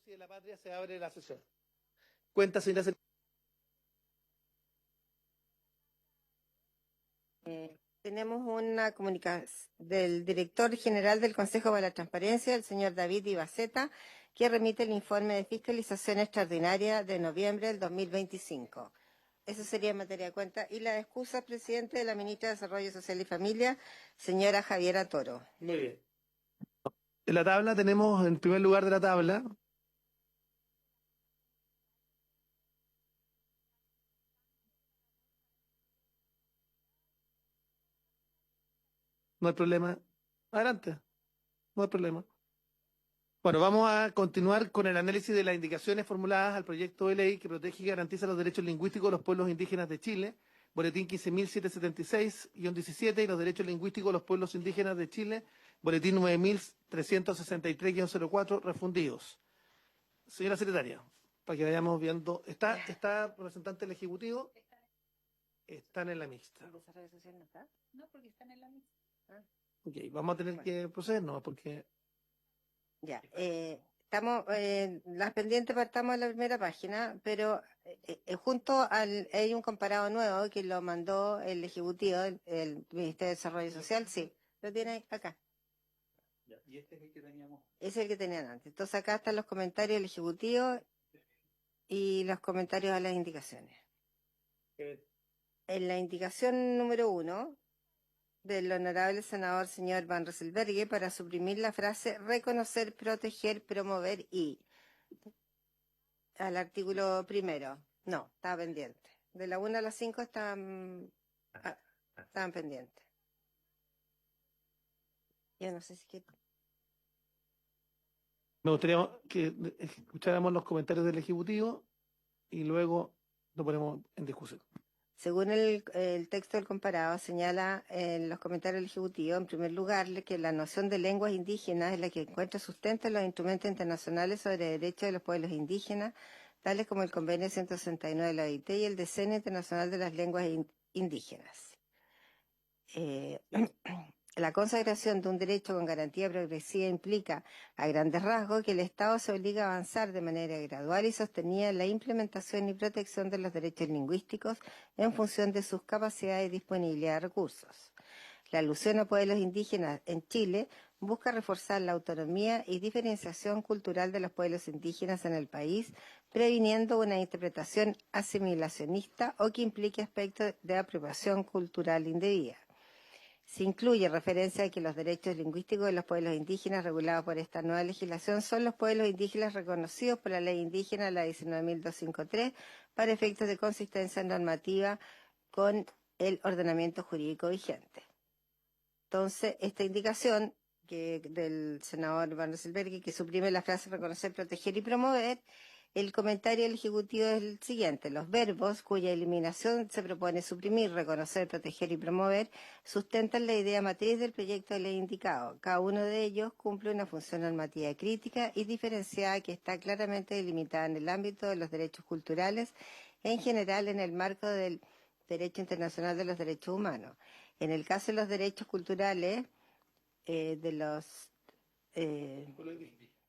y de la Patria se abre la sesión. Cuenta, señora. Tenemos una comunicación del director general del Consejo para la Transparencia, el señor David Ibaceta, que remite el informe de fiscalización extraordinaria de noviembre del 2025. Eso sería en materia de cuenta. Y la excusa, presidente, de la ministra de Desarrollo Social y Familia, señora Javiera Toro. Muy bien. En la tabla tenemos, en primer lugar de la tabla, no hay problema. Adelante, no hay problema. Bueno, vamos a continuar con el análisis de las indicaciones formuladas al proyecto de ley que protege y garantiza los derechos lingüísticos de los pueblos indígenas de Chile, Boletín 15.776-17, y los derechos lingüísticos de los pueblos indígenas de Chile, Boletín 9.363-04, refundidos. Señora secretaria, para que vayamos viendo, ¿está representante del Ejecutivo? Están en la mixta. ¿El desarrollo social no está? No, porque están en la misma. Ok, vamos a tener que proceder, ¿no? Porque... Ya, estamos, las pendientes partamos en la primera página, pero hay un comparado nuevo que lo mandó el Ejecutivo, el Ministerio de Desarrollo Social, sí, lo tiene acá. ¿Y este es el que teníamos? Es el que tenían antes. Entonces acá están los comentarios del Ejecutivo y los comentarios a las indicaciones. En la indicación número 1 del honorable senador señor Van Rysselberghe para suprimir la frase reconocer, proteger, promover y al artículo primero. No, estaba pendiente. De la 1 a la 5 estaban pendientes. Yo no sé si que... Me gustaría que escucháramos los comentarios del Ejecutivo y luego lo ponemos en discusión. Según el texto del comparado, señala en los comentarios del Ejecutivo, en primer lugar, que la noción de lenguas indígenas es la que encuentra sustento en los instrumentos internacionales sobre derechos de los pueblos indígenas, tales como el Convenio 169 de la OIT y el Decenio Internacional de las Lenguas Indígenas. La consagración de un derecho con garantía progresiva implica, a grandes rasgos, que el Estado se obliga a avanzar de manera gradual y sostenida en la implementación y protección de los derechos lingüísticos en función de sus capacidades y disponibilidad de recursos. La alusión a pueblos indígenas en Chile busca reforzar la autonomía y diferenciación cultural de los pueblos indígenas en el país, previniendo una interpretación asimilacionista o que implique aspectos de apropiación cultural indebida. Se incluye referencia a que los derechos lingüísticos de los pueblos indígenas regulados por esta nueva legislación son los pueblos indígenas reconocidos por la ley indígena, la 19.253, para efectos de consistencia normativa con el ordenamiento jurídico vigente. Entonces, esta indicación del senador Van Rysselberghe, que suprime la frase reconocer, proteger y promover, el comentario del Ejecutivo es el siguiente: los verbos cuya eliminación se propone suprimir, reconocer, proteger y promover, sustentan la idea matriz del proyecto de ley indicado. Cada uno de ellos cumple una función normativa crítica y diferenciada que está claramente delimitada en el ámbito de los derechos culturales, en general en el marco del derecho internacional de los derechos humanos. En el caso de los derechos culturales de los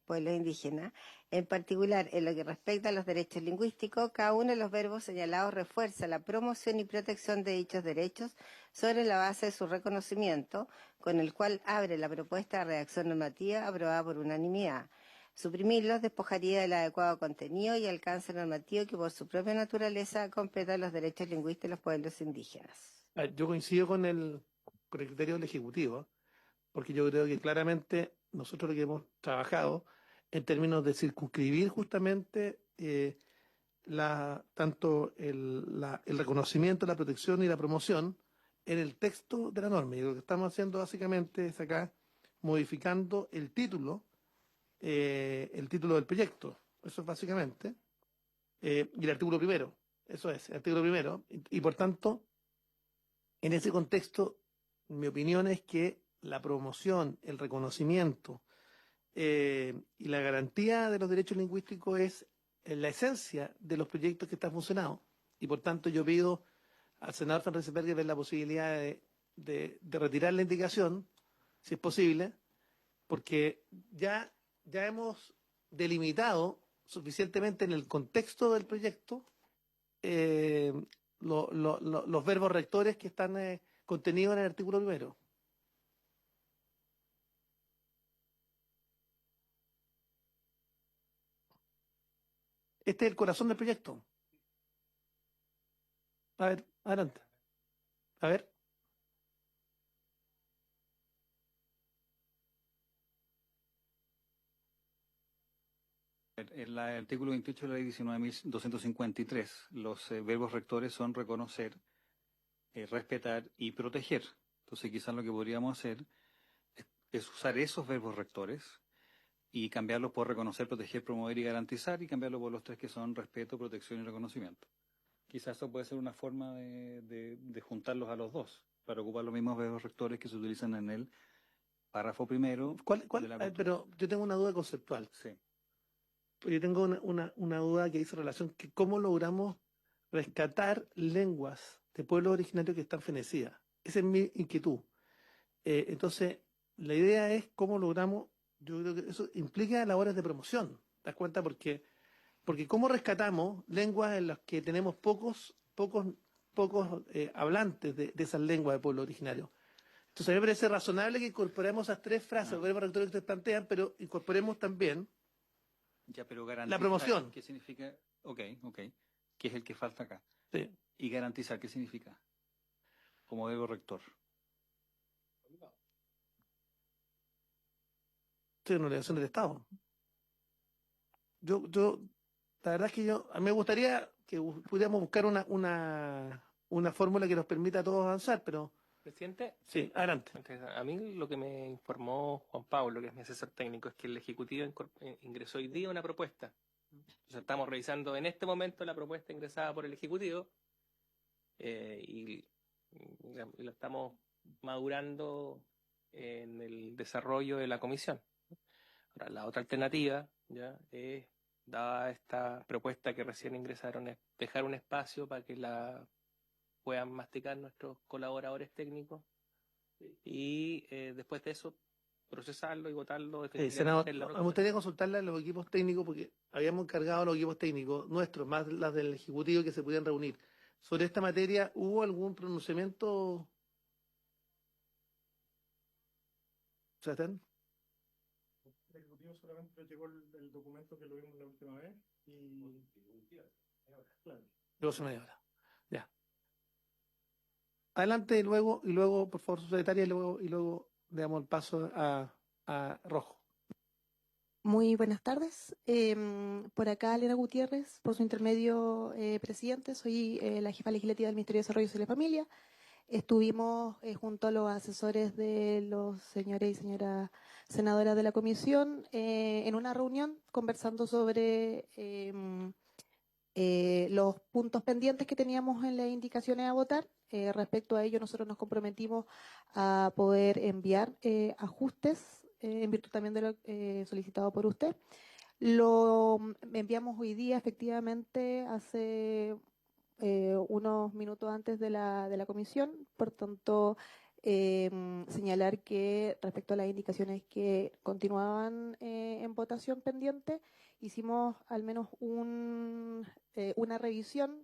pueblos indígenas, en particular en lo que respecta a los derechos lingüísticos, cada uno de los verbos señalados refuerza la promoción y protección de dichos derechos sobre la base de su reconocimiento, con el cual abre la propuesta de redacción normativa aprobada por unanimidad. Suprimirlos despojaría del adecuado contenido y alcance normativo que por su propia naturaleza completa los derechos lingüísticos de los pueblos indígenas. Yo coincido con el criterio del Ejecutivo, porque yo creo que claramente nosotros lo que hemos trabajado en términos de circunscribir justamente tanto el reconocimiento, la protección y la promoción en el texto de la norma. Y lo que estamos haciendo básicamente es acá modificando el título del proyecto. Eso es básicamente. Y el artículo primero. Eso es, el artículo primero. Y por tanto, en ese contexto, mi opinión es que la promoción, el reconocimiento y la garantía de los derechos lingüísticos es la esencia de los proyectos que están funcionando. Y por tanto yo pido al senador Van Rysselberghe ver la posibilidad de retirar la indicación, si es posible, porque ya hemos delimitado suficientemente en el contexto del proyecto los verbos rectores que están contenidos en el artículo primero. Este es el corazón del proyecto. A ver, adelante. A ver. El artículo 28 de la ley 19.253, los verbos rectores son reconocer, respetar y proteger. Entonces quizás lo que podríamos hacer es usar esos verbos rectores y cambiarlos por reconocer, proteger, promover y garantizar, y cambiarlo por los tres que son respeto, protección y reconocimiento. Quizás eso puede ser una forma de juntarlos a los dos, para ocupar los mismos verbos rectores que se utilizan en el párrafo primero. Pero yo tengo una duda conceptual. Sí. Yo tengo una duda que dice relación que cómo logramos rescatar lenguas de pueblos originarios que están fenecidas. Esa es mi inquietud. Entonces, la idea es cómo logramos, yo creo que eso implica labores de promoción, ¿te das cuenta? Porque cómo rescatamos lenguas en las que tenemos pocos hablantes de esas lenguas de pueblo originario. Entonces, a mí me parece razonable que incorporemos esas tres frases, los verbos rectores que ustedes plantean, pero incorporemos también ya, pero garantizar, la promoción. ¿Qué significa? Ok, que es el que falta acá. Sí. Y garantizar, ¿qué significa? Como verbo rector. Sí, una obligación del Estado. La verdad es que a mí me gustaría que pudiéramos buscar una fórmula que nos permita a todos avanzar, pero... Presidente, sí, adelante. a mí lo que me informó Juan Pablo, que es mi asesor técnico, es que el Ejecutivo ingresó hoy día una propuesta. Entonces estamos revisando en este momento la propuesta ingresada por el Ejecutivo y lo estamos madurando en el desarrollo de la comisión. Ahora, la otra alternativa ya es, dada esta propuesta que recién ingresaron, es dejar un espacio para que la puedan masticar nuestros colaboradores técnicos y después de eso procesarlo y votarlo Senador, en la me próxima. gustaría consultarle a los equipos técnicos porque habíamos encargado a los equipos técnicos nuestros, más las del Ejecutivo, que se pudieran reunir. Sobre esta materia, ¿hubo algún pronunciamiento? ¿Sebastián? El Ejecutivo solamente le llegó el documento que lo vimos la última vez y... Claro. Luego hace media hora. Ya. Adelante y luego, por favor, su secretaria, y luego le damos el paso a Rojo. Muy buenas tardes. Por acá, Elena Gutiérrez, por su intermedio, presidente. Soy la jefa legislativa del Ministerio de Desarrollo Social y Familia. Estuvimos junto a los asesores de los señores y señoras senadoras de la comisión en una reunión conversando sobre los puntos pendientes que teníamos en las indicaciones a votar. Respecto a ello, nosotros nos comprometimos a poder enviar ajustes en virtud también de lo solicitado por usted. Lo enviamos hoy día, efectivamente, hace unos minutos antes de la comisión. Por tanto, señalar que respecto a las indicaciones que continuaban en votación pendiente, hicimos al menos una revisión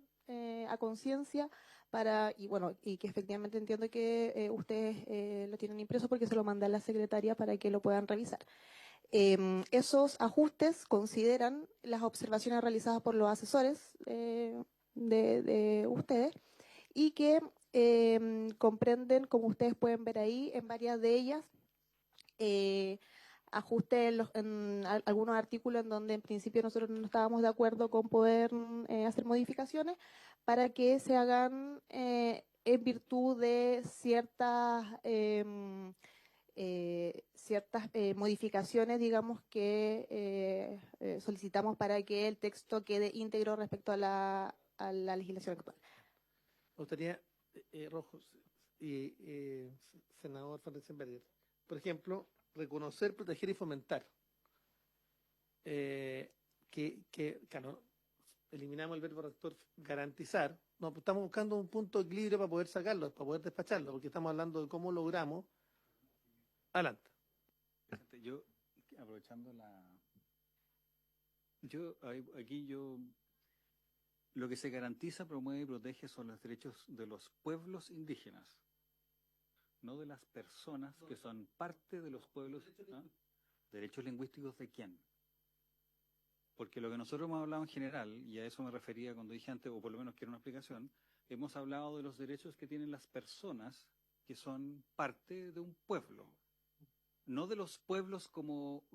a conciencia y que efectivamente entiendo que ustedes lo tienen impreso porque se lo mandé a la secretaria para que lo puedan revisar. Esos ajustes consideran las observaciones realizadas por los asesores de ustedes y que comprenden, como ustedes pueden ver ahí, en varias de ellas, ajustes en algunos artículos en donde en principio nosotros no estábamos de acuerdo con poder hacer modificaciones para que se hagan en virtud de ciertas modificaciones, digamos, que solicitamos para que el texto quede íntegro respecto a la legislación actual. Me gustaría, Rojo y senador Fandenberger, por ejemplo, reconocer, proteger y fomentar. Claro, eliminamos el verbo rector garantizar. No, pues estamos buscando un punto de equilibrio para poder sacarlo, para poder despacharlo, porque estamos hablando de cómo logramos. Adelante. Yo, aprovechando Lo que se garantiza, promueve y protege son los derechos de los pueblos indígenas, no de las personas que son parte de los pueblos. ¿Ah? ¿Derechos lingüísticos de quién? Porque lo que nosotros hemos hablado en general, y a eso me refería cuando dije antes, o por lo menos quiero una explicación, hemos hablado de los derechos que tienen las personas que son parte de un pueblo. No de los pueblos como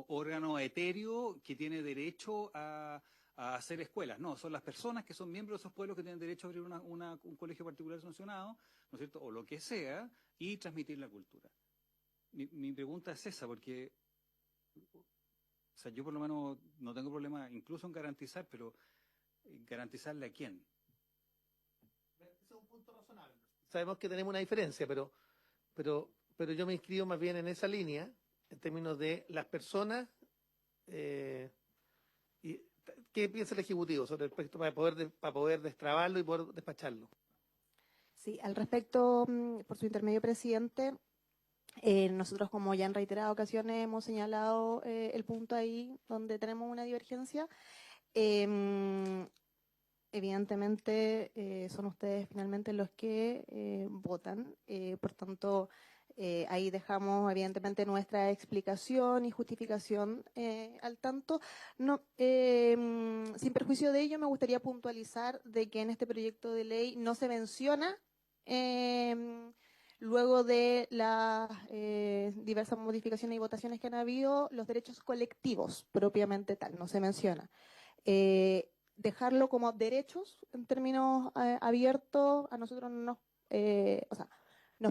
órgano etéreo que tiene derecho a hacer escuelas. No, son las personas que son miembros de esos pueblos que tienen derecho a abrir un colegio particular sancionado, ¿no es cierto?, o lo que sea, y transmitir la cultura. Mi pregunta es esa, porque o sea, yo por lo menos no tengo problema incluso en garantizar, pero ¿garantizarle a quién? Ese es un punto razonable. Sabemos que tenemos una diferencia, pero yo me inscribo más bien en esa línea, en términos de las personas, y ¿qué piensa el Ejecutivo sobre el respecto para poder destrabarlo y poder despacharlo? Sí, al respecto, por su intermedio, presidente, nosotros, como ya en reiteradas ocasiones hemos señalado el punto ahí donde tenemos una divergencia. Evidentemente son ustedes finalmente los que votan, por tanto ahí dejamos evidentemente nuestra explicación y justificación al tanto. No, sin perjuicio de ello, me gustaría puntualizar de que en este proyecto de ley no se menciona luego de las diversas modificaciones y votaciones que han habido, los derechos colectivos propiamente tal, no se menciona. Dejarlo como derechos en términos abiertos, a nosotros nos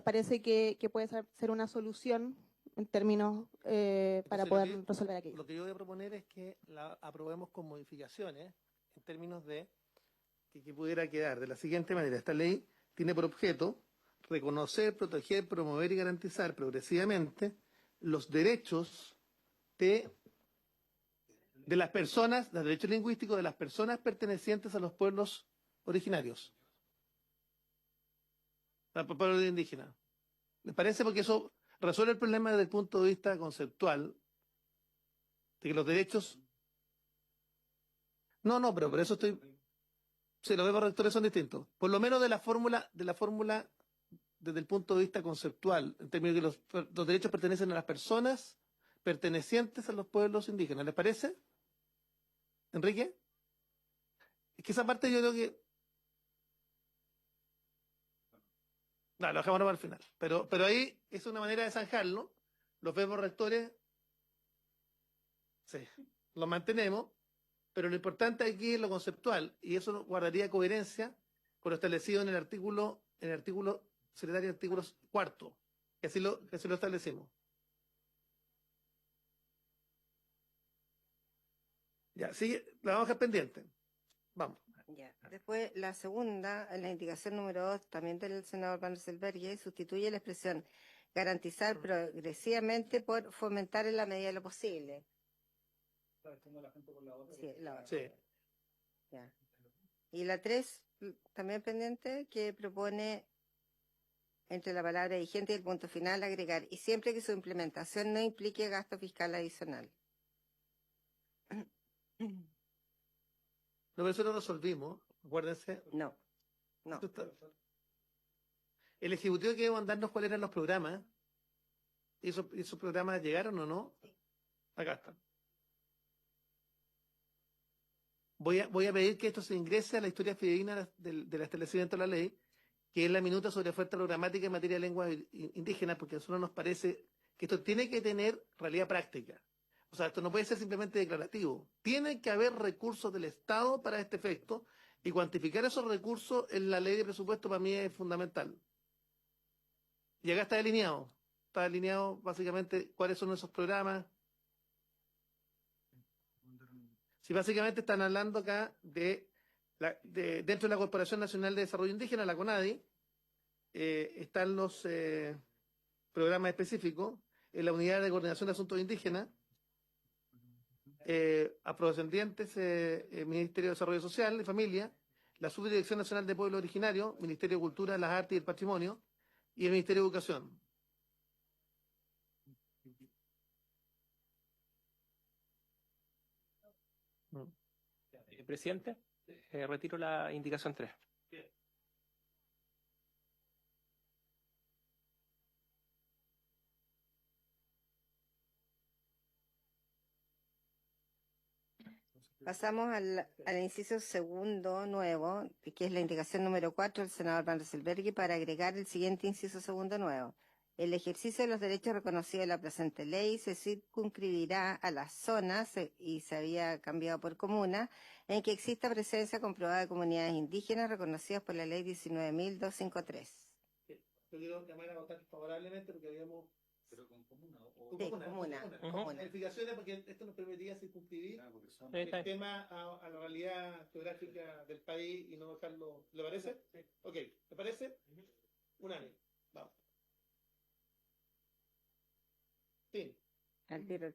parece que puede ser una solución en términos para Entonces, poder resolver aquello. Lo que yo voy a proponer es que la aprobemos con modificaciones en términos de que pudiera quedar de la siguiente manera. Esta ley tiene por objeto reconocer, proteger, promover y garantizar progresivamente los derechos de las personas, los derechos lingüísticos de las personas pertenecientes a los pueblos originarios, a los pueblos indígenas. ¿Les parece? Porque eso resuelve el problema desde el punto de vista conceptual de que los derechos... No, pero por eso estoy... Sí, los verbos rectores son distintos. Por lo menos de la fórmula desde el punto de vista conceptual, en términos de que los derechos pertenecen a las personas pertenecientes a los pueblos indígenas. ¿Les parece, Enrique? Es que esa parte yo creo que... No, lo dejamos para el final. Pero ahí es una manera de zanjarlo. Los verbos rectores, sí, los mantenemos, pero lo importante aquí es lo conceptual, y eso guardaría coherencia con lo establecido en el artículo secretario, artículo 4, que así lo establecimos. Ya, sigue, la vamos a dejar pendiente. Vamos. Ya. Después, la segunda, en la indicación número 2, también del senador Van Rysselberghe, sustituye la expresión garantizar progresivamente por fomentar en la medida de lo posible. Sí, Sí. ya. Y la 3, también pendiente, que propone entre la palabra vigente y el punto final agregar, y siempre que su implementación no implique gasto fiscal adicional. No, pero eso lo resolvimos, acuérdense. No. El Ejecutivo quiere mandarnos cuáles eran los programas. ¿Y esos programas llegaron o no? Acá están. Voy a pedir que esto se ingrese a la historia fidedigna del establecimiento de la ley, que es la minuta sobre oferta programática en materia de lenguas indígenas, porque a nosotros nos parece que esto tiene que tener realidad práctica. O sea, esto no puede ser simplemente declarativo. Tiene que haber recursos del Estado para este efecto, y cuantificar esos recursos en la ley de presupuesto para mí es fundamental. Y acá está delineado básicamente cuáles son esos programas. Sí, básicamente están hablando acá dentro de la Corporación Nacional de Desarrollo Indígena, la CONADI, están los programas específicos, en la Unidad de Coordinación de Asuntos Indígenas, afrodescendientes, Ministerio de Desarrollo Social y Familia, la Subdirección Nacional de Pueblo Originario, Ministerio de Cultura, las Artes y el Patrimonio, y el Ministerio de Educación. Presidente, retiro la indicación 3. Pasamos al inciso segundo nuevo, que es la indicación número 4 del senador Van Rysselberghe, para agregar el siguiente inciso segundo nuevo. El ejercicio de los derechos reconocidos en la presente ley se circunscribirá a las zonas, y se había cambiado por comuna, en que exista presencia comprobada de comunidades indígenas reconocidas por la ley 19.253. Yo quiero llamar a votar favorablemente porque habíamos... Pero con comuna Sí, comuna. Modificaciones porque esto nos permitiría circunscribir el tema a la realidad geográfica del país y no dejarlo... ¿Le parece? Sí. Ok, ¿le parece? Unánime. Vamos. Fin. Al tiro.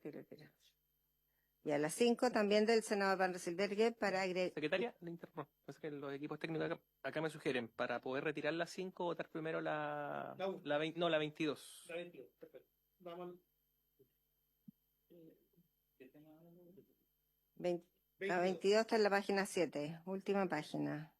Y a las 5 también del senador Van Rysselberghe para agregar... Secretaria, le interrumpo. Pasa que los equipos técnicos acá me sugieren, para poder retirar la 5, votar primero la 22. La 22, perfecto. Vamos. La 22 está en la página 7, última página.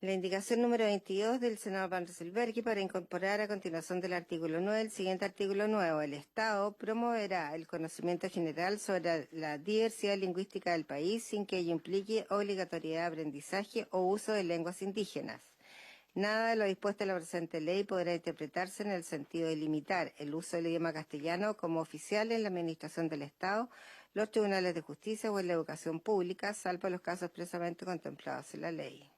La indicación número 22 del senador Van Rysselberghe para incorporar a continuación del artículo 9 el siguiente artículo nuevo. El Estado promoverá el conocimiento general sobre la diversidad lingüística del país sin que ello implique obligatoriedad de aprendizaje o uso de lenguas indígenas. Nada de lo dispuesto en la presente ley podrá interpretarse en el sentido de limitar el uso del idioma castellano como oficial en la administración del Estado, los tribunales de justicia o en la educación pública, salvo los casos expresamente contemplados en la ley.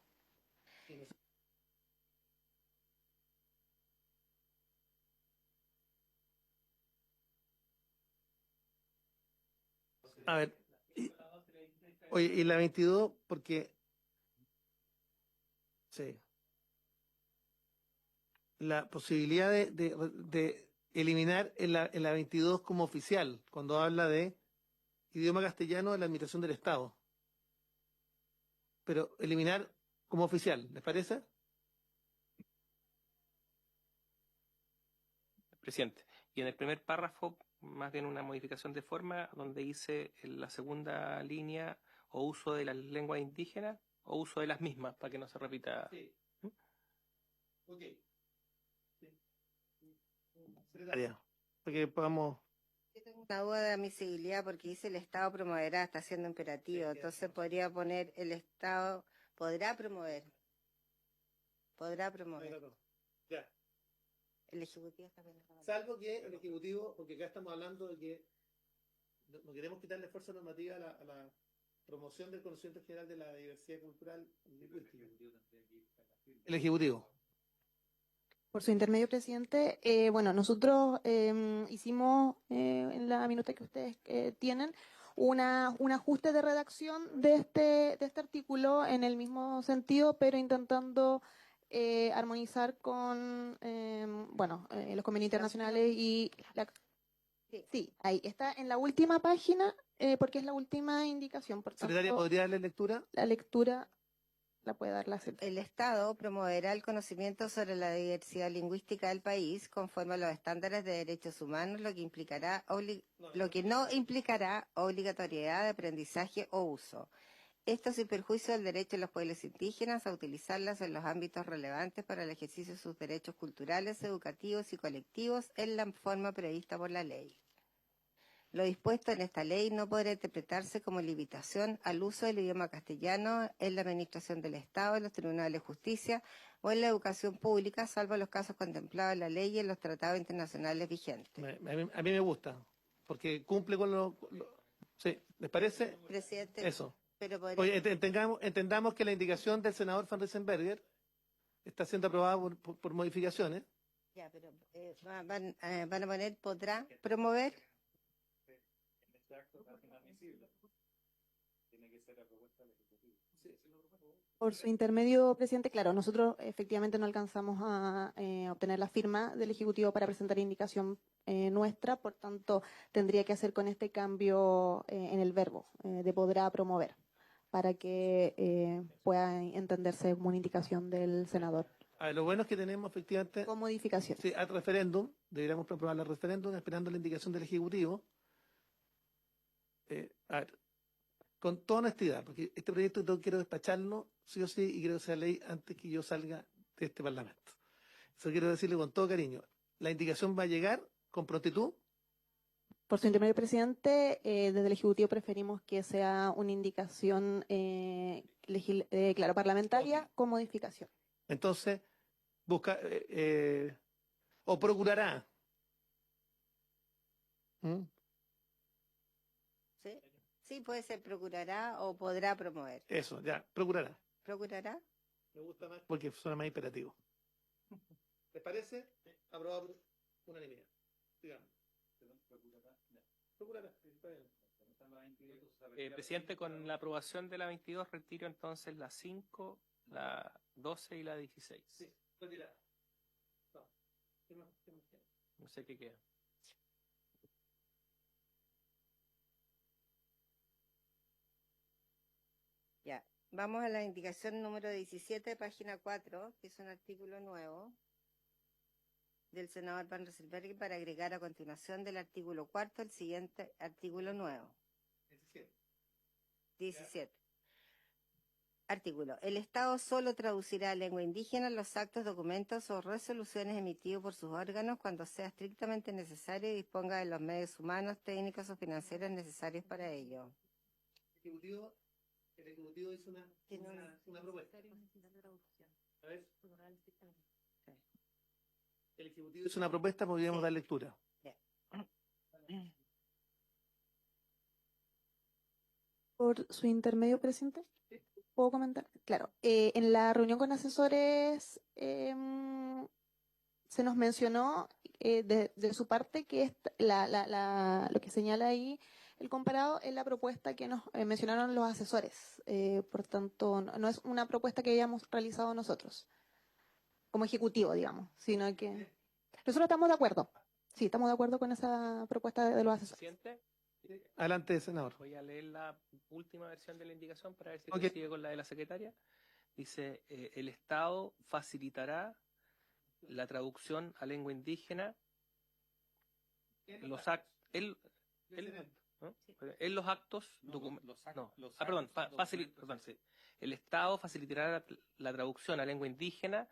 A ver, oye, y la 22, porque... Sí. La posibilidad de eliminar en la 22 como oficial, cuando habla de idioma castellano de la administración del Estado. Pero eliminar como oficial, ¿les parece? Presidente. Y en el primer párrafo, más bien una modificación de forma, donde dice en la segunda línea, o uso de las lenguas indígenas, o uso de las mismas, para que no se repita. Sí. Ok. Secretaria, porque podamos... Yo tengo una duda de admisibilidad porque dice el Estado promoverá, está siendo imperativo, entonces podría poner el Estado podrá promover. Podrá promover. No. Ya. El Ejecutivo está bien. Salvo que el Ejecutivo, porque acá estamos hablando de que no queremos quitarle fuerza normativa a la promoción del conocimiento general de la diversidad cultural y lingüística. El Ejecutivo. Por su intermedio, presidente, bueno, nosotros hicimos en la minuta que ustedes tienen un ajuste de redacción de este artículo en el mismo sentido, pero intentando armonizar con los convenios internacionales y sí, ahí está en la última página porque es la última indicación. Por tanto, Secretaria, ¿podría darle lectura? La lectura la puede dar la secretaria. El Estado promoverá el conocimiento sobre la diversidad lingüística del país conforme a los estándares de derechos humanos, lo que no implicará obligatoriedad de aprendizaje o uso. Esto sin perjuicio del derecho de los pueblos indígenas a utilizarlas en los ámbitos relevantes para el ejercicio de sus derechos culturales, educativos y colectivos en la forma prevista por la ley. Lo dispuesto en esta ley no podrá interpretarse como limitación al uso del idioma castellano en la administración del Estado, en los tribunales de justicia o en la educación pública, salvo los casos contemplados en la ley y en los tratados internacionales vigentes. A mí me gusta, porque cumple con lo... Sí, ¿les parece? Presidente, eso. Pero podría... Oye, entendamos que la indicación del senador Van Rysselberghe está siendo aprobada por modificaciones. Ya, pero van a poner podrá promover... Por su intermedio, presidente, claro, nosotros efectivamente no alcanzamos a obtener la firma del Ejecutivo para presentar indicación nuestra, por tanto, tendría que hacer con este cambio en el verbo de podrá promover, para que pueda entenderse como una indicación del senador. A ver, lo bueno es que tenemos efectivamente... Con modificaciones. Sí, al referéndum, deberíamos aprobar el referéndum esperando la indicación del Ejecutivo. a ver, con toda honestidad, porque este proyecto quiero despacharlo, sí o sí, y quiero que sea ley antes que yo salga de este Parlamento. Eso quiero decirle con todo cariño. La indicación va a llegar con prontitud. Por su intermedio, presidente, desde el Ejecutivo preferimos que sea una indicación claro, parlamentaria con modificación. Entonces, busca o procurará. ¿Mm? ¿Sí? Sí, puede ser procurará o podrá promover. Eso, ya, procurará. ¿Procurará? Me gusta más porque suena más imperativo. ¿Les parece? Aprobado por unanimidad. Digamos. Procurará. Está bien. Presidente, con la aprobación de la 22 retiro entonces la 5, la 12 y la 16. Sí, retirada. No. ¿Qué más? ¿Qué más queda? No sé qué queda. Ya. Vamos a la indicación número 17, página 4, que es un artículo nuevo del senador Van Rysselberghe para agregar a continuación del artículo 4 el siguiente artículo nuevo. 17. Artículo. El Estado solo traducirá a lengua indígena los actos, documentos o resoluciones emitidos por sus órganos cuando sea estrictamente necesario y disponga de los medios humanos, técnicos o financieros necesarios para ello. El Ejecutivo hizo una propuesta. A ver. El Ejecutivo hizo una propuesta, podríamos dar lectura. Por su intermedio, presidente, ¿puedo comentar? Claro, en la reunión con asesores se nos mencionó de su parte que lo que señala ahí el comparado es la propuesta que nos mencionaron los asesores. Por tanto, no es una propuesta que hayamos realizado nosotros, como ejecutivo, digamos, sino que nosotros estamos de acuerdo. Sí, estamos de acuerdo con esa propuesta de los asesores. Presidente, Adelante, senador. voy a leer la última versión de la indicación para ver si Ok. coincide con la de la secretaria. Dice, el Estado facilitará la traducción a lengua indígena en los actos, en los actos, sí. El Estado facilitará la traducción a lengua indígena,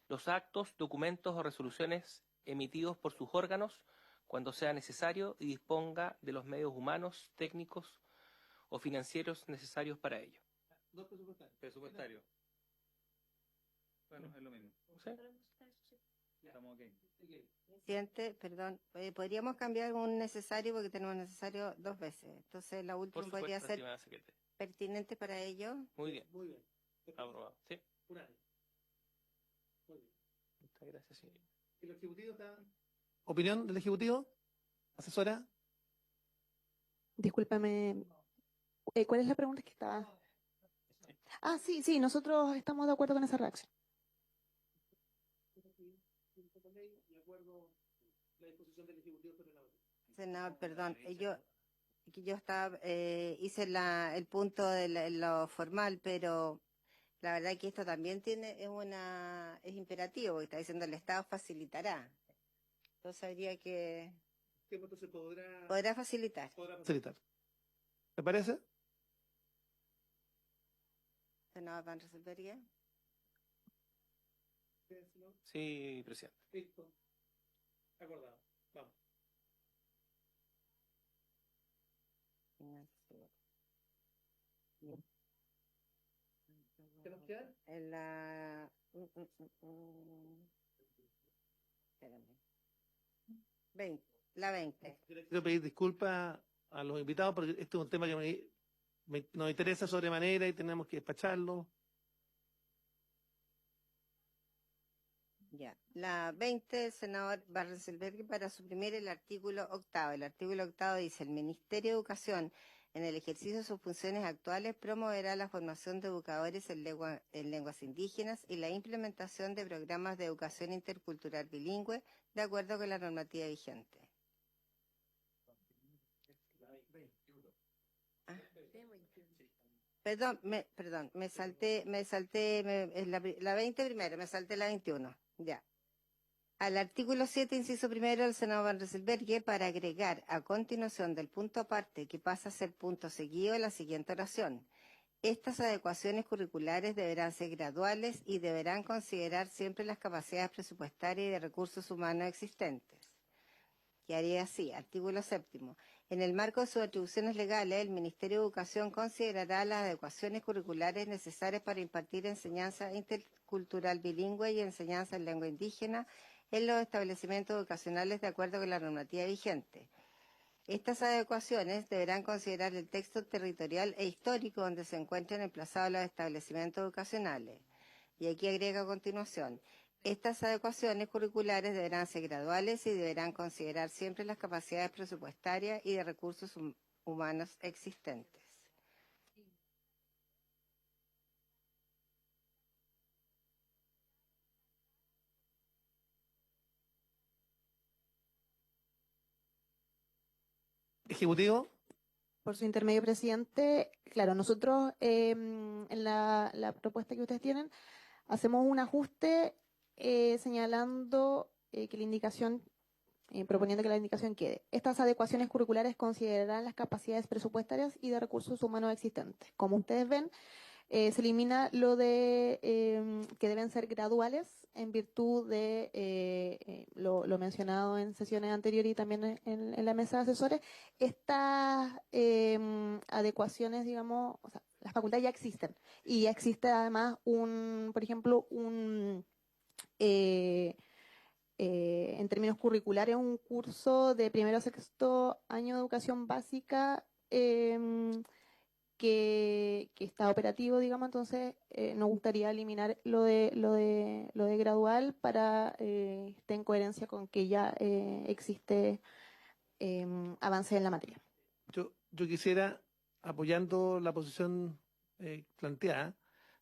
los actos, documentos o resoluciones emitidos por sus órganos cuando sea necesario y disponga de los medios humanos, técnicos o financieros necesarios para ello. Dos Presupuestario. Bueno, es lo mismo. ¿Sí? Estamos ok. Presidente, perdón, podríamos cambiar un necesario porque tenemos necesario 2 veces. Entonces la Por última supuesto, podría ser estimada secretaria. pertinente para ello. Muy bien, Muy bien. aprobado. Sí. Unánime. Muy bien. Muchas gracias, señor. ¿El Ejecutivo está? ¿Opinión del Ejecutivo? ¿Asesora? Discúlpame, ¿cuál es la pregunta que estaba? Ah, sí, nosotros estamos de acuerdo con esa reacción. Senador, perdón, yo estaba, hice el punto de lo formal, pero la verdad que esto también es imperativo, porque está diciendo el Estado facilitará. Entonces habría que... Entonces Podrá facilitar. facilitar. ¿Me parece? Senador Van Rysselberghe. Sí, presidente. Listo. Acordado. Vamos. ¿Qué nos queda? En la... Espérame. 20. La 20. Quiero pedir disculpas a los invitados porque este es un tema que nos interesa sobremanera y tenemos que despacharlo. Ya. La 20, el senador Van Rysselberghe para suprimir el artículo 8. El artículo 8 dice, el Ministerio de Educación, en el ejercicio de sus funciones actuales, promoverá la formación de educadores en lenguas indígenas y la implementación de programas de educación intercultural bilingüe de acuerdo con la normativa vigente. Perdón, me salté la 20 primero, me salté la 21. Ya. Al artículo 7, inciso primero, el senador Van Rieselberghe, para agregar a continuación del punto aparte que pasa a ser punto seguido la siguiente oración. Estas adecuaciones curriculares deberán ser graduales y deberán considerar siempre las capacidades presupuestarias y de recursos humanos existentes. Y haría así, artículo 7. En el marco de sus atribuciones legales, el Ministerio de Educación considerará las adecuaciones curriculares necesarias para impartir enseñanza intercultural bilingüe y enseñanza en lengua indígena en los establecimientos educacionales de acuerdo con la normativa vigente. Estas adecuaciones deberán considerar el texto territorial e histórico donde se encuentren emplazados los establecimientos educacionales. Y aquí agrega a continuación, estas adecuaciones curriculares deberán ser graduales y deberán considerar siempre las capacidades presupuestarias y de recursos humanos existentes. Ejecutivo. Por su intermedio, presidente, claro, nosotros en la propuesta que ustedes tienen hacemos un ajuste señalando que la indicación, proponiendo que la indicación quede. Estas adecuaciones curriculares considerarán las capacidades presupuestarias y de recursos humanos existentes. Como ustedes ven, se elimina lo de que deben ser graduales en virtud de lo mencionado en sesiones anteriores y también en la mesa de asesores. Estas adecuaciones, digamos, o sea, las facultades ya existen y ya existe además por ejemplo, en términos curriculares, un curso de primero a sexto año de educación básica que está operativo, digamos, entonces nos gustaría eliminar lo de gradual para estar en coherencia con que ya existe avance en la materia. Yo quisiera, apoyando la posición planteada,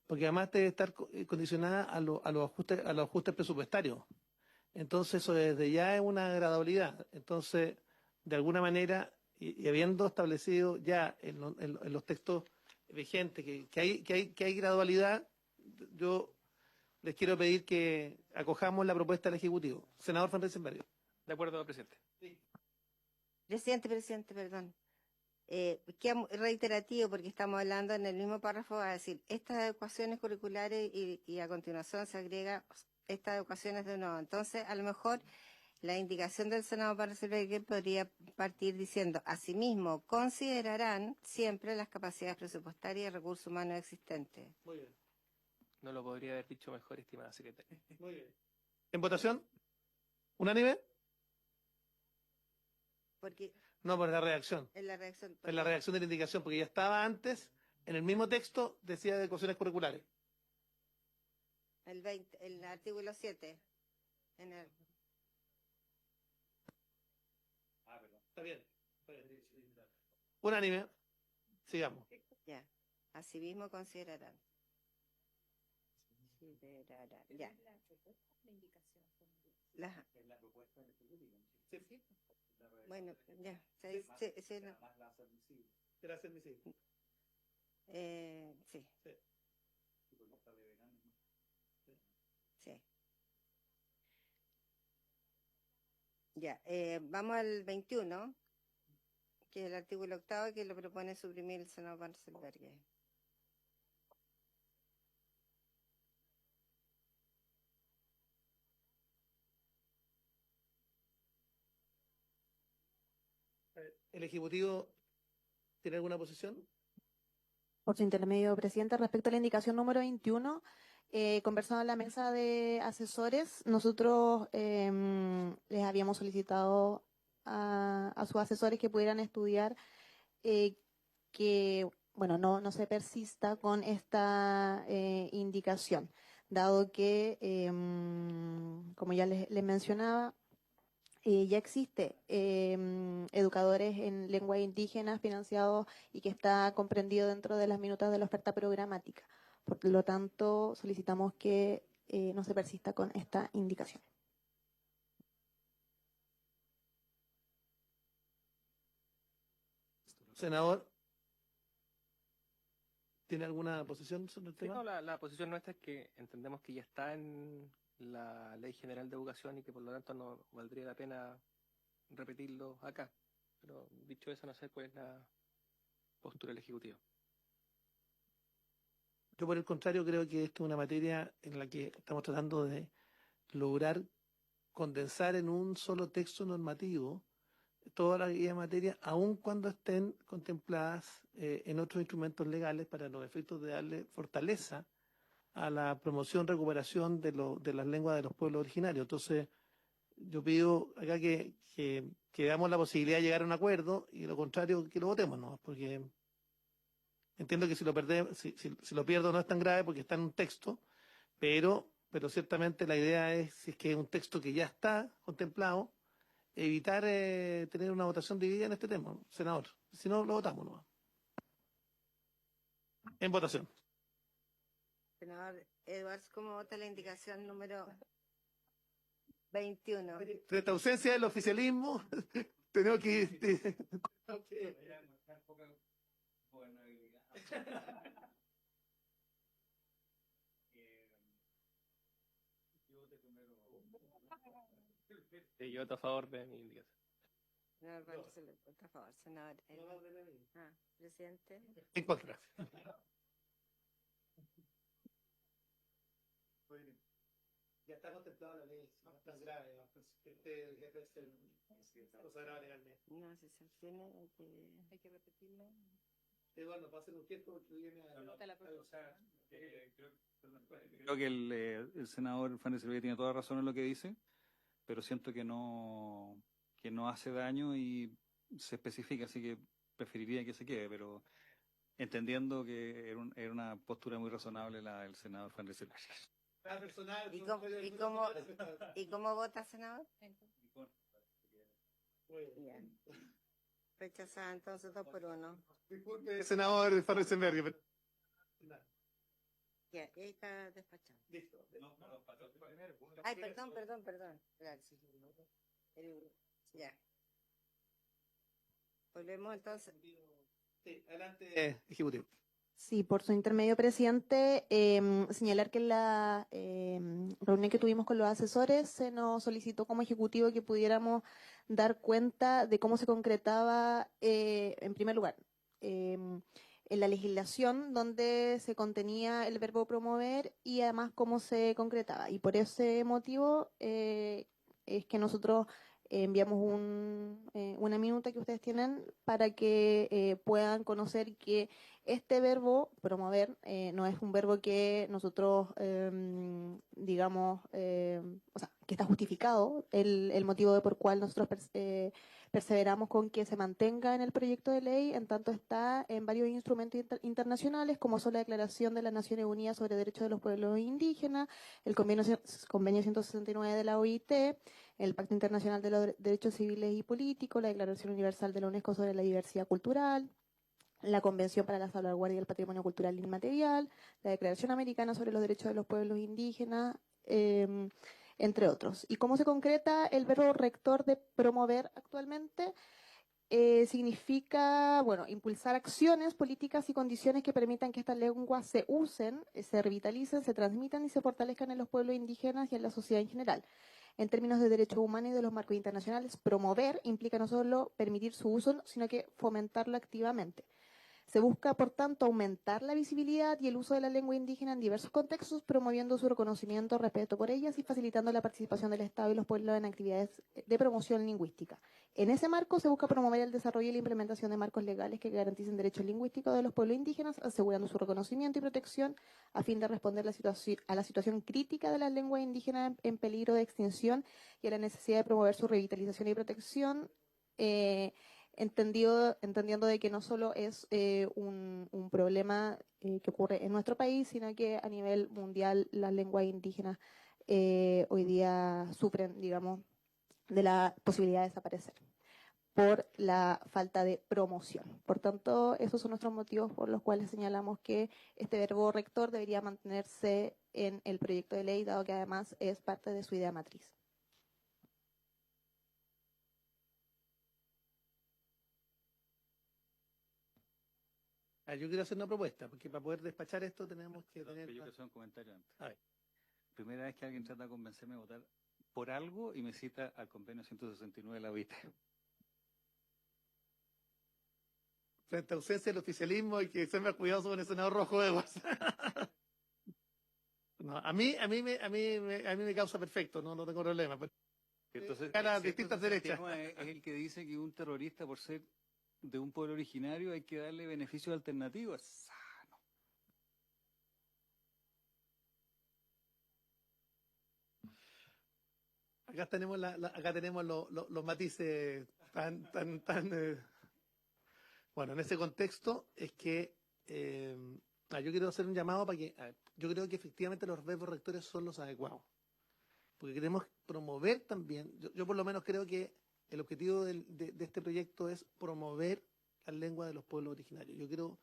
porque además debe estar condicionada a los ajustes presupuestarios. Entonces, eso desde ya es una gradabilidad. Entonces, de alguna manera, y habiendo establecido ya en los textos vigentes que hay gradualidad, yo les quiero pedir que acojamos la propuesta del Ejecutivo. Senador Van Rieselberghe. De acuerdo, presidente. Presidente, perdón. Queda reiterativo porque estamos hablando en el mismo párrafo, va a decir, estas adecuaciones curriculares y a continuación se agrega estas adecuaciones de nuevo. Entonces, a lo mejor la indicación del Senado para que podría partir diciendo, asimismo, considerarán siempre las capacidades presupuestarias y recursos humanos existentes. Muy bien. No lo podría haber dicho mejor, estimada secretaria. Muy bien. ¿En votación? ¿Unánime? Porque No, por la redacción. en la reacción... En la redacción de la indicación, porque ya estaba antes, en el mismo texto, decía de adecuaciones curriculares. El artículo 7. En el... Está bien. Unánime. Sigamos. Ya. Asimismo considerarán. Ya. Bueno, ya. Será admisible. Sí. Sí. Ya. Vamos al 21, que es el artículo 8, que lo propone suprimir el senador Van Rieselberghe. ¿El Ejecutivo tiene alguna posición? Por su intermedio, presidente, respecto a la indicación número 21, conversando en la mesa de asesores, nosotros les habíamos solicitado a sus asesores que pudieran estudiar que, bueno, no se persista con esta indicación, dado que, como ya les mencionaba, ya existe educadores en lengua indígena financiados y que está comprendido dentro de las minutas de la oferta programática. Por lo tanto, solicitamos que no se persista con esta indicación. Senador, ¿tiene alguna posición sobre el Sí, tema? no, la posición nuestra es que entendemos que ya está en la Ley General de Educación y que por lo tanto no valdría la pena repetirlo acá. Pero dicho eso, no sé cuál es la postura del Ejecutivo. Yo, por el contrario, creo que esto es una materia en la que estamos tratando de lograr condensar en un solo texto normativo todas las guías de materia, aun cuando estén contempladas en otros instrumentos legales para los efectos de darle fortaleza a la promoción, recuperación de las lenguas de los pueblos originarios. Entonces, yo pido acá que damos la posibilidad de llegar a un acuerdo y lo contrario, que lo votemos, ¿no? Porque entiendo que si lo perdemos, si lo pierdo no es tan grave porque está en un texto, pero ciertamente la idea es, si es que es un texto que ya está contemplado, evitar tener una votación dividida en este tema, senador. Si no, lo votamos, ¿no? En votación. Senador Edwards, ¿cómo vota la indicación número 21? Frente a ausencia del oficialismo, tenemos que... Yo voto a favor de mi indicación. Senador Barcelona, por favor, senador Edwards. Presidente. En contra. Ya está contemplada la ley, no es tan grave, No, si se abstiene, hay que repetirlo. Eduardo, va a hacer un gesto porque viene Creo que el senador Fernández Silveira tiene toda razón en lo que dice, pero siento que no hace daño y se especifica, así que preferiría que se quede, pero entendiendo que era una postura muy razonable la del senador Fernández Silveira. ¿Y cómo vota, senador? Bien. Rechazada entonces 2-1. Disculpe, senador Farrensenberg. Ya, ahí está despachado. Listo. Ay, perdón. Gracias. Ya. Volvemos entonces. Sí, adelante, ejecutivo. Sí, por su intermedio, presidente, señalar que en la reunión que tuvimos con los asesores se nos solicitó como ejecutivo que pudiéramos dar cuenta de cómo se concretaba, en primer lugar, en la legislación donde se contenía el verbo promover y además cómo se concretaba. Y por ese motivo es que nosotros enviamos una minuta que ustedes tienen para que puedan conocer que este verbo, promover, no es un verbo que nosotros, digamos, o sea, que está justificado el motivo por cual nosotros perseveramos con que se mantenga en el proyecto de ley, en tanto está en varios instrumentos internacionales, como son la Declaración de las Naciones Unidas sobre Derechos de los Pueblos Indígenas, el convenio 169 de la OIT, el Pacto Internacional de los Derechos Civiles y Políticos, la Declaración Universal de la UNESCO sobre la Diversidad Cultural, la Convención para la Salvaguardia del Patrimonio Cultural Inmaterial, la Declaración Americana sobre los Derechos de los Pueblos Indígenas, entre otros. ¿Y cómo se concreta el verbo rector de promover actualmente? Significa, bueno, impulsar acciones, políticas y condiciones que permitan que estas lenguas se usen, se revitalicen, se transmitan y se fortalezcan en los pueblos indígenas y en la sociedad en general. En términos de derechos humanos y de los marcos internacionales, promover implica no solo permitir su uso, sino que fomentarlo activamente. Se busca, por tanto, aumentar la visibilidad y el uso de la lengua indígena en diversos contextos, promoviendo su reconocimiento, respeto por ellas y facilitando la participación del Estado y los pueblos en actividades de promoción lingüística. En ese marco se busca promover el desarrollo y la implementación de marcos legales que garanticen derechos lingüísticos de los pueblos indígenas, asegurando su reconocimiento y protección a fin de responder a la situación crítica de las lenguas indígenas en peligro de extinción y a la necesidad de promover su revitalización y protección, entendiendo de que no solo es un problema que ocurre en nuestro país, sino que a nivel mundial las lenguas indígenas hoy día sufren, digamos, de la posibilidad de desaparecer por la falta de promoción. Por tanto, esos son nuestros motivos por los cuales señalamos que este verbo rector debería mantenerse en el proyecto de ley, dado que además es parte de su idea matriz. Yo quiero hacer una propuesta, porque para poder despachar esto tenemos que tener... Yo quiero hacer un comentario antes. A ver. primera vez que alguien trata de convencerme de votar por algo y me cita al convenio 169 de la OIT. Frente a ausencia del oficialismo y que se me ha cuidado sobre el senador Rojo Edwards. No, a mí me causa perfecto, no tengo problema. Pero Entonces, a las ¿cierto? distintas Entonces, derechas. el tema es el que dice que un terrorista, por ser de un pueblo originario, hay que darle beneficios alternativos. Sano. Acá tenemos acá tenemos los matices tan bueno, en ese contexto es que yo quiero hacer un llamado para que yo creo que efectivamente los verbos rectores son los adecuados. Porque queremos promover también, yo por lo menos creo que el objetivo de este proyecto es promover la lengua de los pueblos originarios. Yo quiero,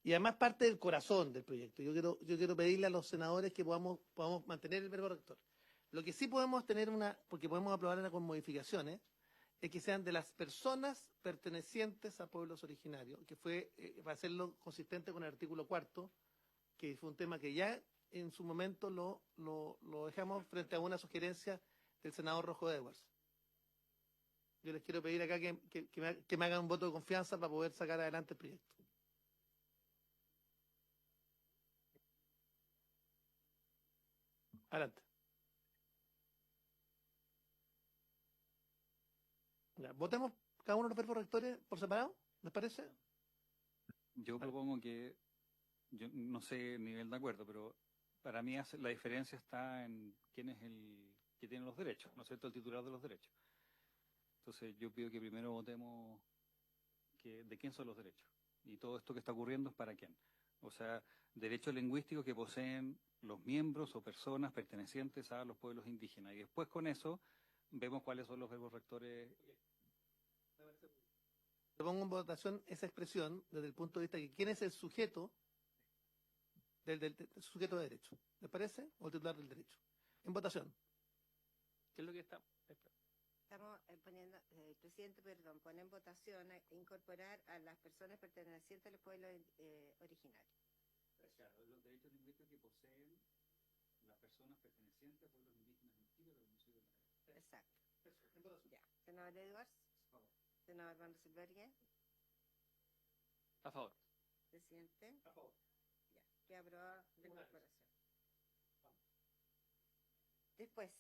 y además parte del corazón del proyecto. Yo quiero pedirle a los senadores que podamos mantener el verbo rector. Lo que sí podemos tener porque podemos aprobarla con modificaciones, es que sean de las personas pertenecientes a pueblos originarios, que fue, para hacerlo consistente con el artículo 4, que fue un tema que ya en su momento lo dejamos frente a una sugerencia del senador Rojo Edwards. Yo les quiero pedir acá que me hagan un voto de confianza para poder sacar adelante el proyecto. Adelante. Ya, votemos cada uno de los verbos rectores por separado, ¿les parece? Yo propongo que, yo no sé el nivel de acuerdo, pero para mí la diferencia está en quién es el que tiene los derechos, ¿no es cierto? El titular de los derechos. Entonces yo pido que primero votemos de quién son los derechos. Y todo esto que está ocurriendo es para quién. O sea, derechos lingüísticos que poseen los miembros o personas pertenecientes a los pueblos indígenas. Y después con eso vemos cuáles son los verbos rectores. Pongo en votación esa expresión desde el punto de vista de que quién es el sujeto del sujeto de derecho. ¿Les parece? O el titular del derecho. En votación. ¿Qué es lo que está? Estamos poniendo, presidente, perdón, pone en votación a incorporar a las personas pertenecientes a los pueblos originarios. Claro, los derechos lingüísticos que poseen las personas pertenecientes a pueblos indígenas en Chile, reconocidos en la ley. Exacto. Ya. Senador Edwards. Senador Van Rysselberghe. A favor. Presidente. A favor. Ya. Que aprobada la incorporación. Después,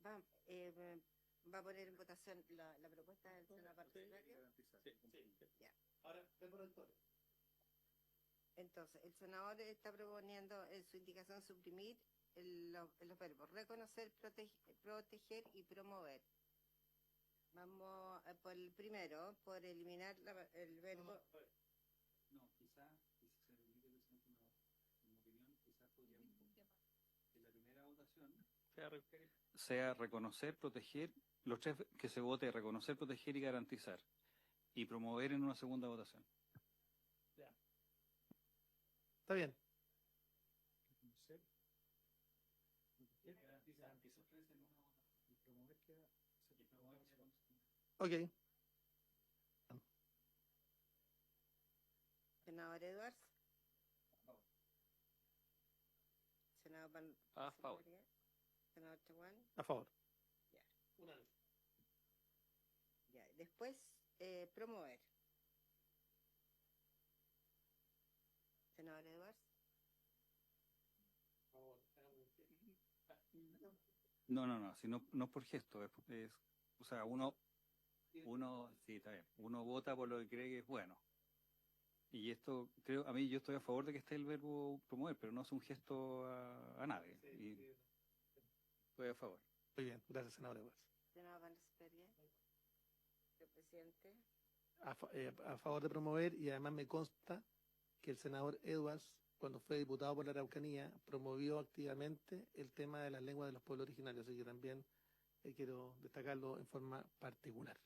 va a poner en votación la propuesta del senador Van Rysselberghe. Sí. Ya. Ahora, verbos rectores. Entonces, el senador está proponiendo en su indicación suprimir los verbos reconocer, proteger y promover. Vamos por el primero, por eliminar el verbo. No, quizás, si se permite, presidente, en mi opinión, quizás podríamos que la primera votación sea reconocer, proteger, los tres que se vote reconocer, proteger y garantizar, y promover en una segunda votación. Ya. Está bien. Ok. Senador Edwards. Senador Van A favor. Rysselberghe. Senador Chaguán. A favor. Ya. Ya. Después, promover. Senador Edwards. No, si no es por gesto, o sea, uno, sí, está bien, uno vota por lo que cree que es bueno. Y esto, yo estoy a favor de que esté el verbo promover, pero no es un gesto a nadie. Y estoy a favor. Muy bien, gracias, senador Edwards. Senador Van Rysselberghe. Señor presidente. A favor de promover, y además me consta que el senador Edwards, cuando fue diputado por la Araucanía, promovió activamente el tema de las lenguas de los pueblos originarios, así que también quiero destacarlo en forma particular.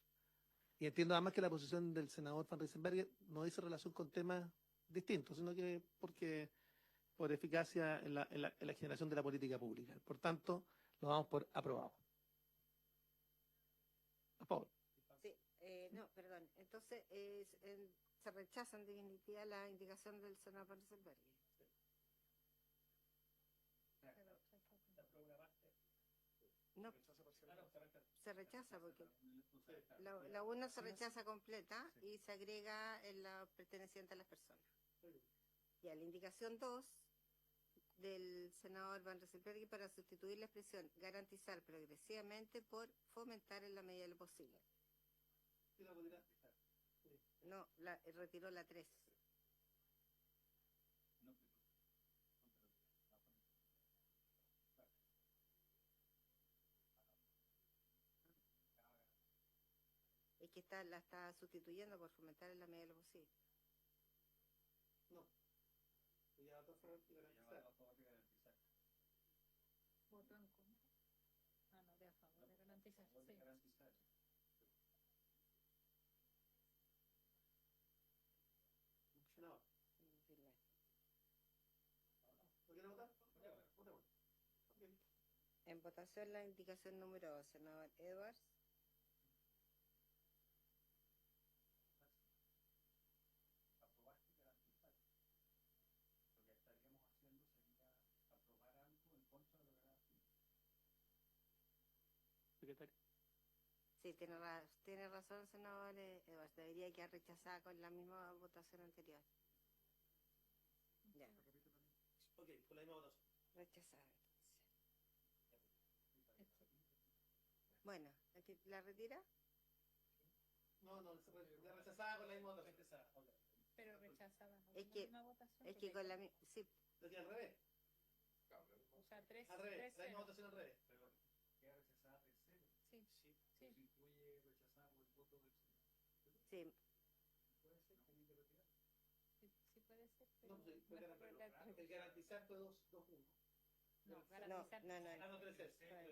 Y entiendo además que la posición del senador Van Rysselberghe no dice relación con temas distintos, sino que por eficacia en la generación de la política pública. Por tanto, lo damos por aprobado. A favor. Sí, no, perdón. Entonces, se rechaza en definitiva la indicación del senador Van Rysselberghe. No, se rechaza porque la 1 se rechaza completa y se agrega en la perteneciente a las personas. Y a la indicación 2 del senador Van Rieselberghi para sustituir la expresión garantizar progresivamente por fomentar en la medida de lo posible. No, retiró la 3. Es que la está sustituyendo por fomentar en la medida de lo posible. No. Ya va a garantizar. Voto en contra. Ah, no, de a favor de garantizar. Sí. No. ¿No quiere votar? Votemos. Okay. En votación la indicación número 2, senador Edwards. Secretario. Sí, tiene razón, senador Edwards. Debería quedar rechazada con la misma votación anterior. Ya. Ok, con la misma votación. Rechazada. Bueno, ¿la retira? No, rechazada con la misma votación. Pero rechazada. Es que, con la misma... Sí. ¿Lo tiene al revés? O sea, 3. Al revés, la misma votación al revés. Pero queda rechazada tercero. Sí. Sí. Constituye rechazada por el voto del Senado. Sí. ¿Puede ser? ¿Tiene que retirar? Sí puede ser. Pero No, sí, mejor el garantizar fue 2-1. No, garantizar. No. Ah, no, 3-0.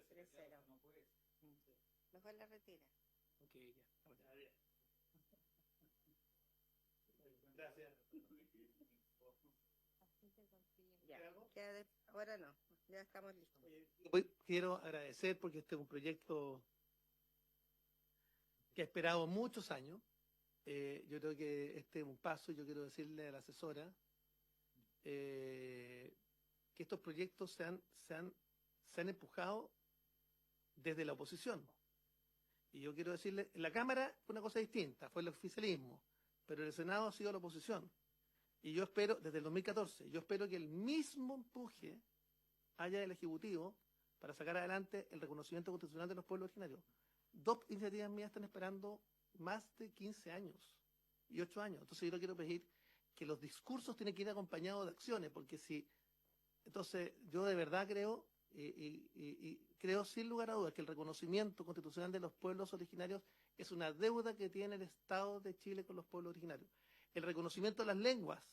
3-0. No puede ser. Mejor la retira. Ok, ya. Ya, bien. Gracias. Así se consigue. Ya. ¿Queda algo? Ahora no. Ya estamos listos. Quiero agradecer porque este es un proyecto que he esperado muchos años. Yo creo que este es un paso. Yo quiero decirle a la asesora que estos proyectos se han empujado desde la oposición. Y yo quiero decirle, en la Cámara fue una cosa distinta, fue el oficialismo, pero en el Senado ha sido la oposición. Y yo espero, desde el 2014, yo espero que el mismo empuje haya del Ejecutivo para sacar adelante el reconocimiento constitucional de los pueblos originarios. 2 iniciativas mías están esperando más de 15 años y 8 años. Entonces yo quiero pedir que los discursos tienen que ir acompañados de acciones, porque si... Entonces yo de verdad creo, y creo sin lugar a dudas, que el reconocimiento constitucional de los pueblos originarios es una deuda que tiene el Estado de Chile con los pueblos originarios. El reconocimiento de las lenguas,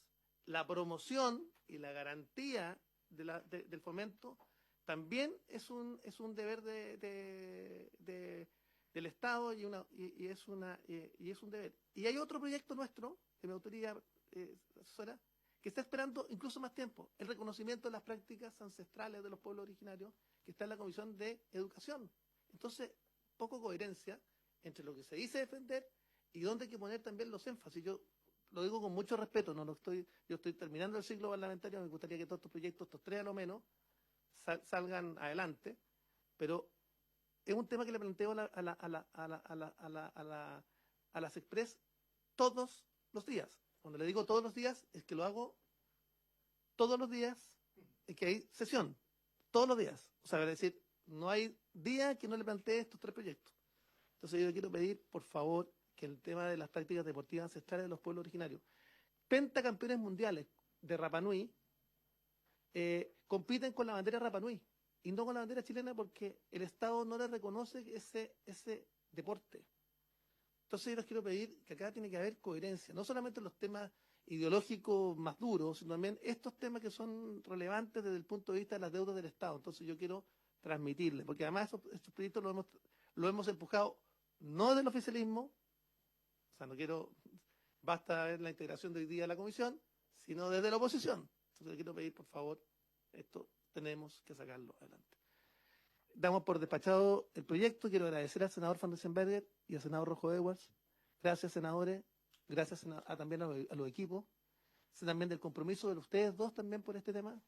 la promoción y la garantía del fomento también es un deber del Estado y es un deber. Y hay otro proyecto nuestro, que me autoría asesora, que está esperando incluso más tiempo, el reconocimiento de las prácticas ancestrales de los pueblos originarios, que está en la Comisión de Educación. Entonces, poco coherencia entre lo que se dice defender y dónde hay que poner también los énfasis. Yo lo digo con mucho respeto, yo estoy terminando el ciclo parlamentario, me gustaría que todos estos proyectos, estos 3 a lo menos, salgan adelante, pero es un tema que le planteo a las Express todos los días. Cuando le digo todos los días, es que lo hago todos los días, es que hay sesión, todos los días. O sea, es decir, no hay día que no le plantee estos 3 proyectos. Entonces yo quiero pedir, por favor, que el tema de las prácticas deportivas ancestrales de los pueblos originarios, pentacampeones mundiales de Rapa Nui, compiten con la bandera Rapa Nui y no con la bandera chilena, porque el Estado no le reconoce ese deporte. Entonces yo les quiero pedir que acá tiene que haber coherencia, no solamente en los temas ideológicos más duros, sino también estos temas que son relevantes desde el punto de vista de las deudas del Estado. Entonces yo quiero transmitirles, porque además estos proyectos lo hemos empujado no del oficialismo, o sea, basta ver la integración de hoy día de la comisión, sino desde la oposición. Entonces le quiero pedir, por favor, esto tenemos que sacarlo adelante. Damos por despachado el proyecto. Quiero agradecer al senador Van Rieselberghi y al senador Rojo Edwards. Gracias, senadores. Gracias también a los equipos. Sé también del compromiso de ustedes dos también por este tema.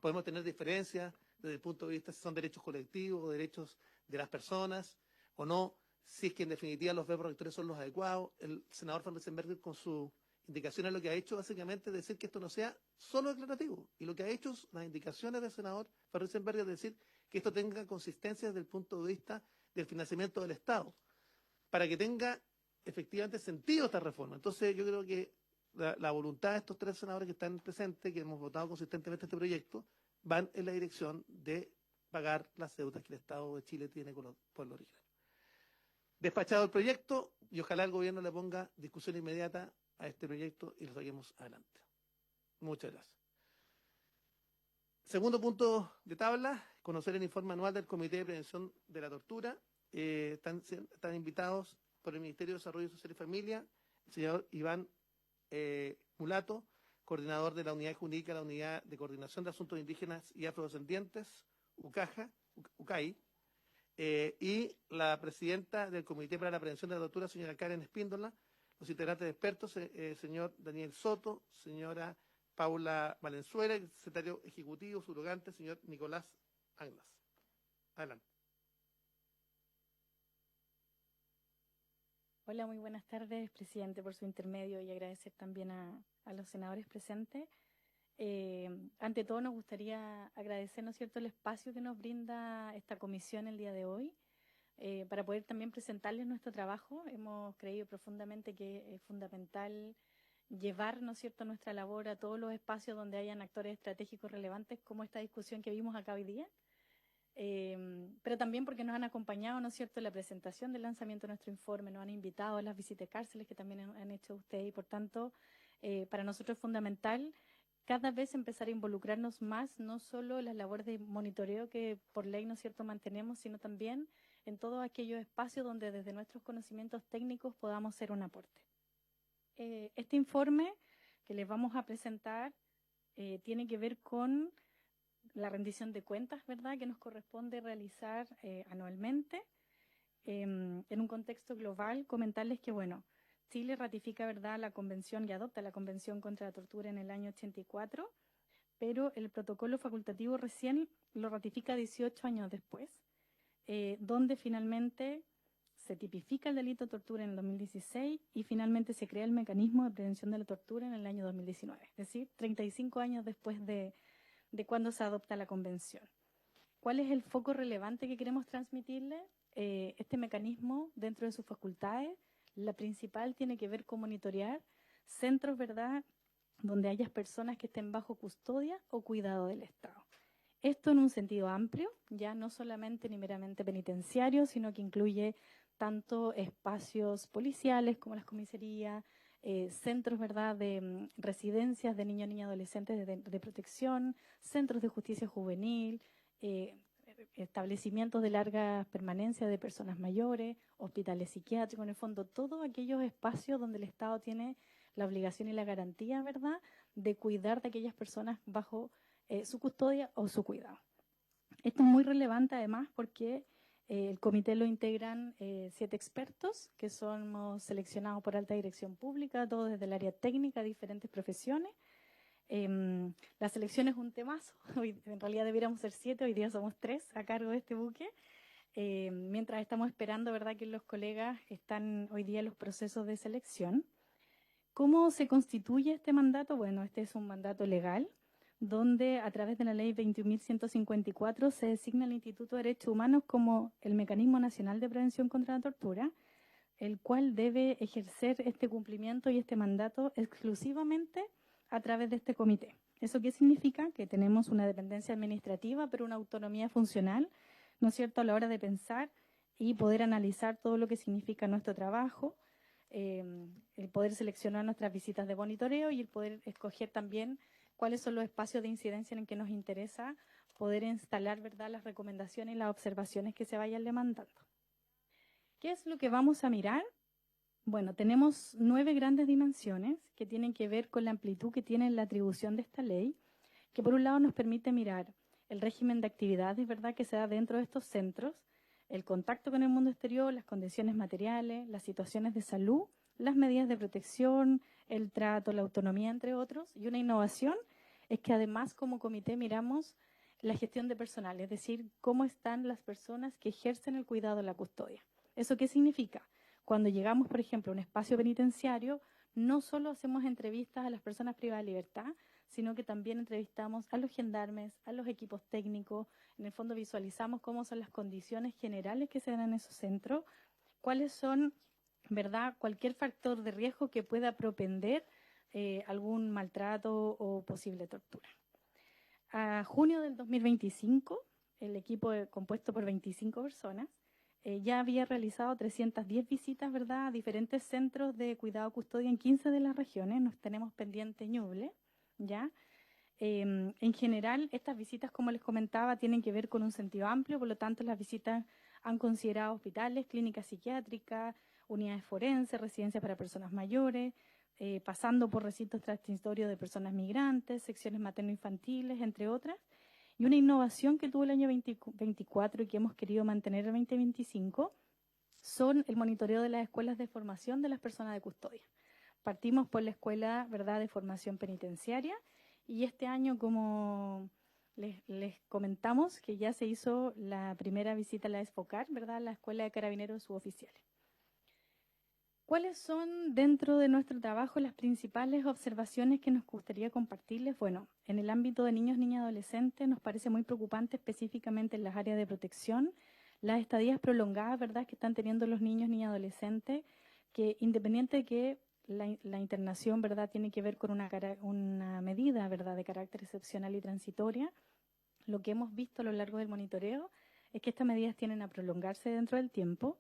Podemos tener diferencias, desde el punto de vista si son derechos colectivos o derechos de las personas o no, si es que en definitiva los verbos rectores son los adecuados. El senador Van Riesenberger con sus indicaciones lo que ha hecho básicamente es decir que esto no sea solo declarativo, y lo que ha hecho las indicaciones del senador Van Riesenberger es decir que esto tenga consistencia desde el punto de vista del financiamiento del Estado, para que tenga efectivamente sentido esta reforma. Entonces yo creo que la voluntad de estos tres senadores que están presentes, que hemos votado consistentemente este proyecto, van en la dirección de pagar las deudas que el Estado de Chile tiene con los pueblos originarios. Despachado el proyecto, y ojalá el gobierno le ponga discusión inmediata a este proyecto y lo saquemos adelante. Muchas gracias. Segundo punto de tabla, conocer el informe anual del Comité de Prevención de la Tortura. Están invitados por el Ministerio de Desarrollo Social y Familia, el señor Iván Mulato, coordinador de la Unidad Jurídica, la Unidad de Coordinación de Asuntos Indígenas y Afrodescendientes, UCAI, y la presidenta del Comité para la Prevención de la Tortura, señora Karen Espíndola, los integrantes expertos, señor Daniel Soto, señora Paula Valenzuela, el secretario ejecutivo subrogante, señor Nicolás Anglas. Adelante. Hola, muy buenas tardes, presidente, por su intermedio, y agradecer también a los senadores presentes. Ante todo, nos gustaría agradecer, ¿no es cierto?, el espacio que nos brinda esta comisión el día de hoy, para poder también presentarles nuestro trabajo. Hemos creído profundamente que es fundamental llevar, ¿no es cierto?, nuestra labor a todos los espacios donde hayan actores estratégicos relevantes, como esta discusión que vimos acá hoy día. Pero también porque nos han acompañado, ¿no es cierto?, en la presentación del lanzamiento de nuestro informe, nos han invitado a las visitas de cárceles que también han hecho ustedes, y por tanto, para nosotros es fundamental cada vez empezar a involucrarnos más, no solo en las labores de monitoreo que por ley, ¿no es cierto?, mantenemos, sino también en todos aquellos espacios donde desde nuestros conocimientos técnicos podamos hacer un aporte. Este informe que les vamos a presentar tiene que ver con la rendición de cuentas, ¿verdad?, que nos corresponde realizar anualmente. En un contexto global, comentarles que, bueno, Chile ratifica, ¿verdad?, la convención y adopta la Convención contra la Tortura en el año 84, pero el protocolo facultativo recién lo ratifica 18 años después, donde finalmente se tipifica el delito de tortura en el 2016 y finalmente se crea el mecanismo de prevención de la tortura en el año 2019, es decir, 35 años después de cuando se adopta la convención. ¿Cuál es el foco relevante que queremos transmitirle? Este mecanismo, dentro de sus facultades, la principal tiene que ver con monitorear centros, ¿verdad?, donde haya personas que estén bajo custodia o cuidado del Estado. Esto en un sentido amplio, ya no solamente ni meramente penitenciario, sino que incluye tanto espacios policiales como las comisarías, centros, ¿verdad?, de residencias de niños, niñas, adolescentes de protección, centros de justicia juvenil, establecimientos de larga permanencia de personas mayores, hospitales psiquiátricos, en el fondo, todos aquellos espacios donde el Estado tiene la obligación y la garantía, ¿verdad?, de cuidar de aquellas personas bajo su custodia o su cuidado. Esto es muy relevante además porque el comité lo integran 7 expertos que somos seleccionados por alta dirección pública, todos desde el área técnica, diferentes profesiones. La selección es un temazo, hoy, en realidad debiéramos ser 7, hoy día somos 3 a cargo de este buque, mientras estamos esperando, ¿verdad?, que los colegas están hoy día en los procesos de selección. ¿Cómo se constituye este mandato? Bueno, este es un mandato legal, donde a través de la ley 21.154 se designa el Instituto de Derechos Humanos como el Mecanismo Nacional de Prevención contra la Tortura, el cual debe ejercer este cumplimiento y este mandato exclusivamente a través de este comité. ¿Eso qué significa? Que tenemos una dependencia administrativa, pero una autonomía funcional, ¿no es cierto?, a la hora de pensar y poder analizar todo lo que significa nuestro trabajo, el poder seleccionar nuestras visitas de monitoreo y el poder escoger también cuáles son los espacios de incidencia en que nos interesa poder instalar, ¿verdad?, las recomendaciones y las observaciones que se vayan demandando. ¿Qué es lo que vamos a mirar? Bueno, tenemos 9 grandes dimensiones que tienen que ver con la amplitud que tiene la atribución de esta ley, que por un lado nos permite mirar el régimen de actividades, ¿verdad?, que se da dentro de estos centros, el contacto con el mundo exterior, las condiciones materiales, las situaciones de salud, las medidas de protección, el trato, la autonomía, entre otros. Y una innovación es que además como comité miramos la gestión de personal, es decir, cómo están las personas que ejercen el cuidado de la custodia. ¿Eso qué significa? Cuando llegamos, por ejemplo, a un espacio penitenciario, no solo hacemos entrevistas a las personas privadas de libertad, sino que también entrevistamos a los gendarmes, a los equipos técnicos. En el fondo visualizamos cómo son las condiciones generales que se dan en esos centros, cuáles son, ¿verdad?, cualquier factor de riesgo que pueda propender algún maltrato o posible tortura. A junio del 2025, el equipo compuesto por 25 personas ya había realizado 310 visitas, ¿verdad?, a diferentes centros de cuidado custodia en 15 de las regiones. Nos tenemos pendiente Ñuble, ¿ya? En general, estas visitas, como les comentaba, tienen que ver con un sentido amplio, por lo tanto, las visitas han considerado hospitales, clínicas psiquiátricas, unidades forenses, residencias para personas mayores, pasando por recintos transitorios de personas migrantes, secciones materno-infantiles, entre otras. Y una innovación que tuvo el año 2024 y que hemos querido mantener el 2025 son el monitoreo de las escuelas de formación de las personas de custodia. Partimos por la escuela, ¿verdad?, de formación penitenciaria, y este año, como les comentamos, que ya se hizo la primera visita a la ESFOCAR, ¿verdad?, la Escuela de Carabineros Suboficiales. ¿Cuáles son, dentro de nuestro trabajo, las principales observaciones que nos gustaría compartirles? Bueno, en el ámbito de niños, niñas y adolescentes nos parece muy preocupante, específicamente en las áreas de protección, las estadías prolongadas, ¿verdad?, que están teniendo los niños, niñas y adolescentes, que independiente de que la internación, ¿verdad?, tiene que ver con una medida, ¿verdad?, de carácter excepcional y transitoria, lo que hemos visto a lo largo del monitoreo es que estas medidas tienden a prolongarse dentro del tiempo,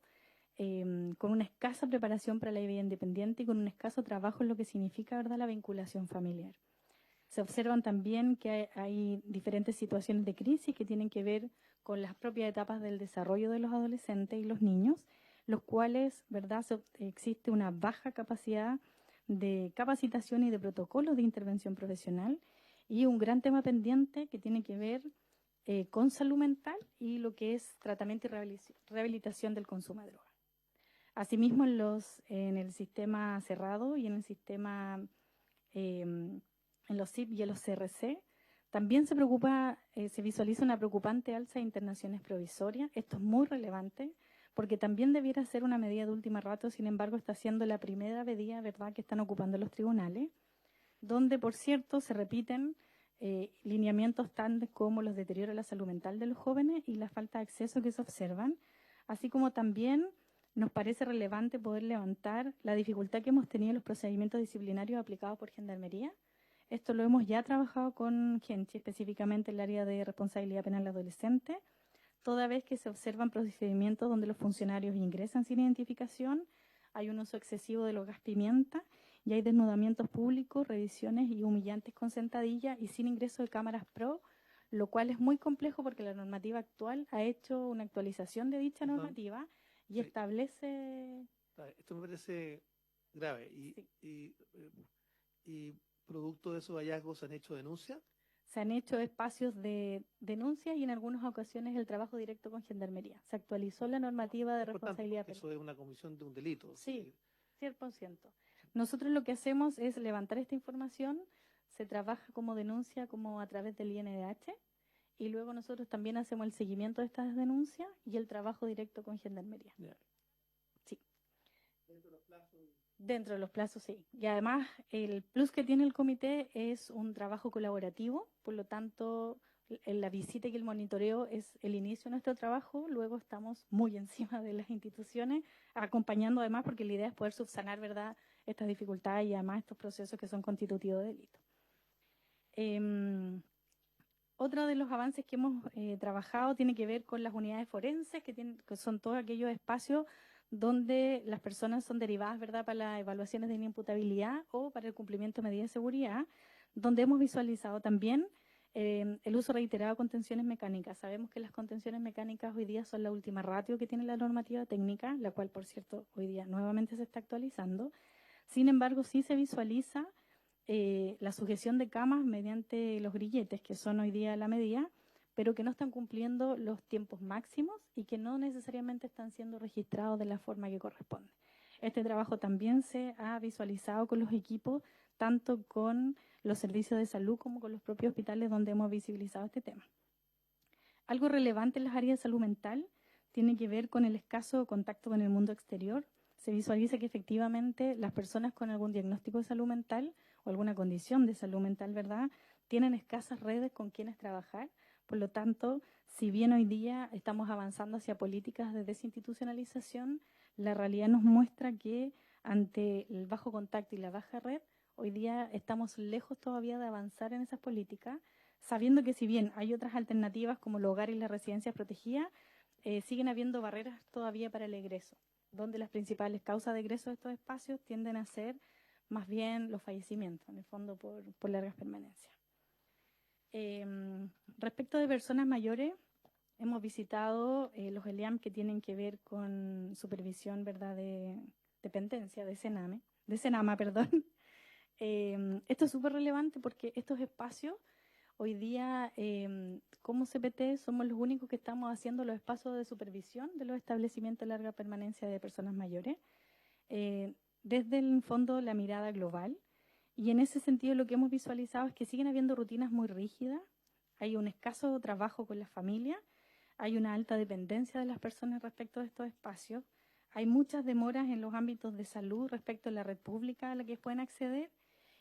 con una escasa preparación para la vida independiente y con un escaso trabajo en lo que significa, ¿verdad?, la vinculación familiar. Se observan también que hay diferentes situaciones de crisis que tienen que ver con las propias etapas del desarrollo de los adolescentes y los niños, los cuales, ¿verdad?, existe una baja capacidad de capacitación y de protocolos de intervención profesional, y un gran tema pendiente que tiene que ver con salud mental y lo que es tratamiento y rehabilitación del consumo de drogas. Asimismo, en el sistema cerrado y en el sistema, en los SIP y en los CRC, también se visualiza una preocupante alza de internaciones provisorias. Esto es muy relevante porque también debiera ser una medida de última ratio, sin embargo, está siendo la primera medida, ¿verdad?, que están ocupando los tribunales, donde, por cierto, se repiten lineamientos tales como los deterioros de la salud mental de los jóvenes y la falta de acceso que se observan, así como también nos parece relevante poder levantar la dificultad que hemos tenido en los procedimientos disciplinarios aplicados por Gendarmería. Esto lo hemos ya trabajado con Genchi, específicamente en el área de responsabilidad penal adolescente, toda vez que se observan procedimientos donde los funcionarios ingresan sin identificación, hay un uso excesivo de los gas pimienta y hay desnudamientos públicos, revisiones y humillantes con sentadilla y sin ingreso de cámaras pro, lo cual es muy complejo porque la normativa actual ha hecho una actualización de dicha normativa y establece... Esto me parece grave. ¿Y producto de esos hallazgos se han hecho denuncias? Se han hecho espacios de denuncia y en algunas ocasiones el trabajo directo con Gendarmería. Se actualizó la normativa de responsabilidad penal. Eso es una comisión de un delito. Sí, 100%. Nosotros lo que hacemos es levantar esta información, se trabaja como denuncia como a través del INDH y luego nosotros también hacemos el seguimiento de estas denuncias y el trabajo directo con Gendarmería. Yeah. Sí. Dentro de los plazos, sí. Y además, el plus que tiene el comité es un trabajo colaborativo, por lo tanto, la visita y el monitoreo es el inicio de nuestro trabajo, luego estamos muy encima de las instituciones, acompañando además, porque la idea es poder subsanar, ¿verdad?, estas dificultades y además estos procesos que son constitutivos de delito. Otro de los avances que hemos trabajado tiene que ver con las unidades forenses, que son todos aquellos espacios donde las personas son derivadas, ¿verdad?, para las evaluaciones de inimputabilidad o para el cumplimiento de medidas de seguridad, donde hemos visualizado también el uso reiterado de contenciones mecánicas. Sabemos que las contenciones mecánicas hoy día son la última ratio que tiene la normativa técnica, la cual, por cierto, hoy día nuevamente se está actualizando. Sin embargo, sí se visualiza la sujeción de camas mediante los grilletes, que son hoy día la medida, pero que no están cumpliendo los tiempos máximos y que no necesariamente están siendo registrados de la forma que corresponde. Este trabajo también se ha visualizado con los equipos, tanto con los servicios de salud como con los propios hospitales donde hemos visibilizado este tema. Algo relevante en las áreas de salud mental tiene que ver con el escaso contacto con el mundo exterior. Se visualiza que efectivamente las personas con algún diagnóstico de salud mental o alguna condición de salud mental, ¿verdad?, tienen escasas redes con quienes trabajar. Por lo tanto, si bien hoy día estamos avanzando hacia políticas de desinstitucionalización, la realidad nos muestra que ante el bajo contacto y la baja red, hoy día estamos lejos todavía de avanzar en esas políticas, sabiendo que si bien hay otras alternativas como el hogar y las residencias protegidas, siguen habiendo barreras todavía para el egreso, donde las principales causas de egreso de estos espacios tienden a ser más bien los fallecimientos, en el fondo por largas permanencias. Respecto de personas mayores, hemos visitado los ELIAM que tienen que ver con supervisión, ¿verdad?, de dependencia, de Senama, perdón. Esto es súper relevante porque estos espacios, hoy día, como CPT, somos los únicos que estamos haciendo los espacios de supervisión de los establecimientos de larga permanencia de personas mayores, desde el fondo la mirada global. Y en ese sentido lo que hemos visualizado es que siguen habiendo rutinas muy rígidas, hay un escaso trabajo con las familias, hay una alta dependencia de las personas respecto de estos espacios, hay muchas demoras en los ámbitos de salud respecto a la red pública a la que pueden acceder,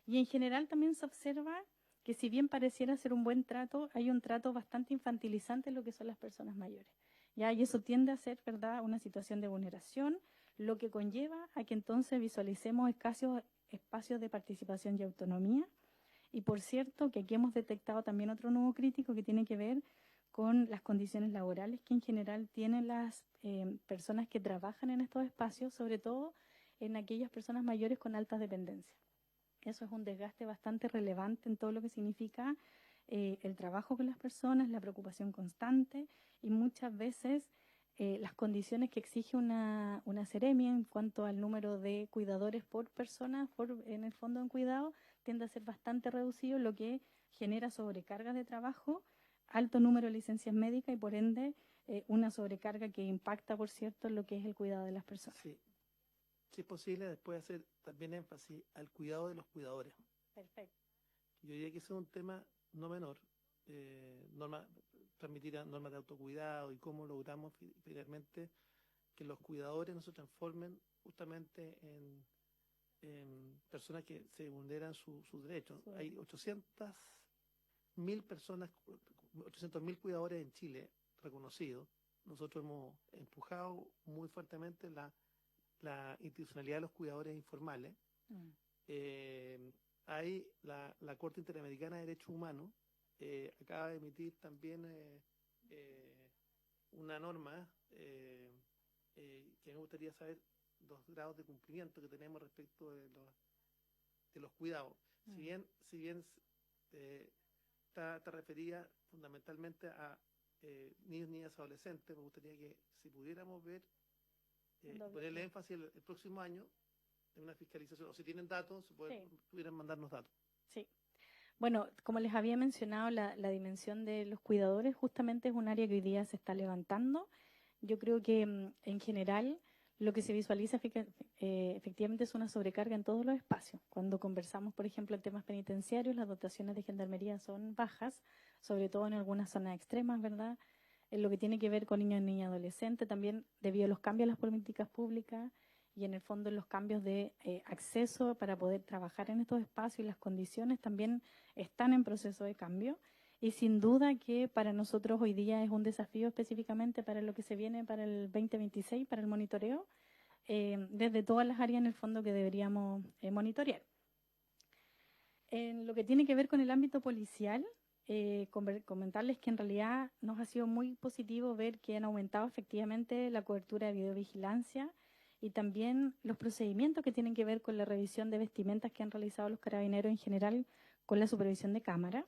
y en general también se observa que si bien pareciera ser un buen trato, hay un trato bastante infantilizante en lo que son las personas mayores. ¿Ya? Y eso tiende a ser, ¿verdad?, una situación de vulneración, lo que conlleva a que entonces visualicemos escasos espacios de participación y autonomía. Y por cierto, que aquí hemos detectado también otro nudo crítico que tiene que ver con las condiciones laborales que en general tienen las personas que trabajan en estos espacios, sobre todo en aquellas personas mayores con altas dependencias. Eso es un desgaste bastante relevante en todo lo que significa el trabajo con las personas, la preocupación constante y muchas veces las condiciones que exige una Seremi en cuanto al número de cuidadores por persona, en el fondo en cuidado, tiende a ser bastante reducido, lo que genera sobrecarga de trabajo, alto número de licencias médicas y por ende una sobrecarga que impacta, por cierto, en lo que es el cuidado de las personas. Sí. Si es posible, después hacer también énfasis al cuidado de los cuidadores. Perfecto. Yo diría que ese es un tema no menor, transmitir normas de autocuidado y cómo logramos finalmente que los cuidadores no se transformen justamente en personas que se vulneran sus derechos. Sí. Hay 800.000 personas, 800.000 cuidadores en Chile reconocidos. Nosotros hemos empujado muy fuertemente la institucionalidad de los cuidadores informales. Hay la Corte Interamericana de Derechos Humanos acaba de emitir también una norma que me gustaría saber los grados de cumplimiento que tenemos respecto de los cuidados. Si bien está referida fundamentalmente a niños, niñas, adolescentes, me gustaría que si pudiéramos ver ponerle énfasis el próximo año en una fiscalización, o si tienen datos, pudieran mandarnos datos. Sí. Bueno, como les había mencionado, la dimensión de los cuidadores justamente es un área que hoy día se está levantando. Yo creo que en general lo que se visualiza efectivamente es una sobrecarga en todos los espacios. Cuando conversamos, por ejemplo, en temas penitenciarios, las dotaciones de gendarmería son bajas, sobre todo en algunas zonas extremas, ¿verdad? En lo que tiene que ver con niños, niñas, adolescentes, también debido a los cambios en las políticas públicas y en el fondo en los cambios de acceso para poder trabajar en estos espacios y las condiciones también están en proceso de cambio. Y sin duda que para nosotros hoy día es un desafío específicamente para lo que se viene para el 2026, para el monitoreo, desde todas las áreas en el fondo que deberíamos monitorear. En lo que tiene que ver con el ámbito policial, comentarles que en realidad nos ha sido muy positivo ver que han aumentado efectivamente la cobertura de videovigilancia y también los procedimientos que tienen que ver con la revisión de vestimentas que han realizado los carabineros en general con la supervisión de cámara.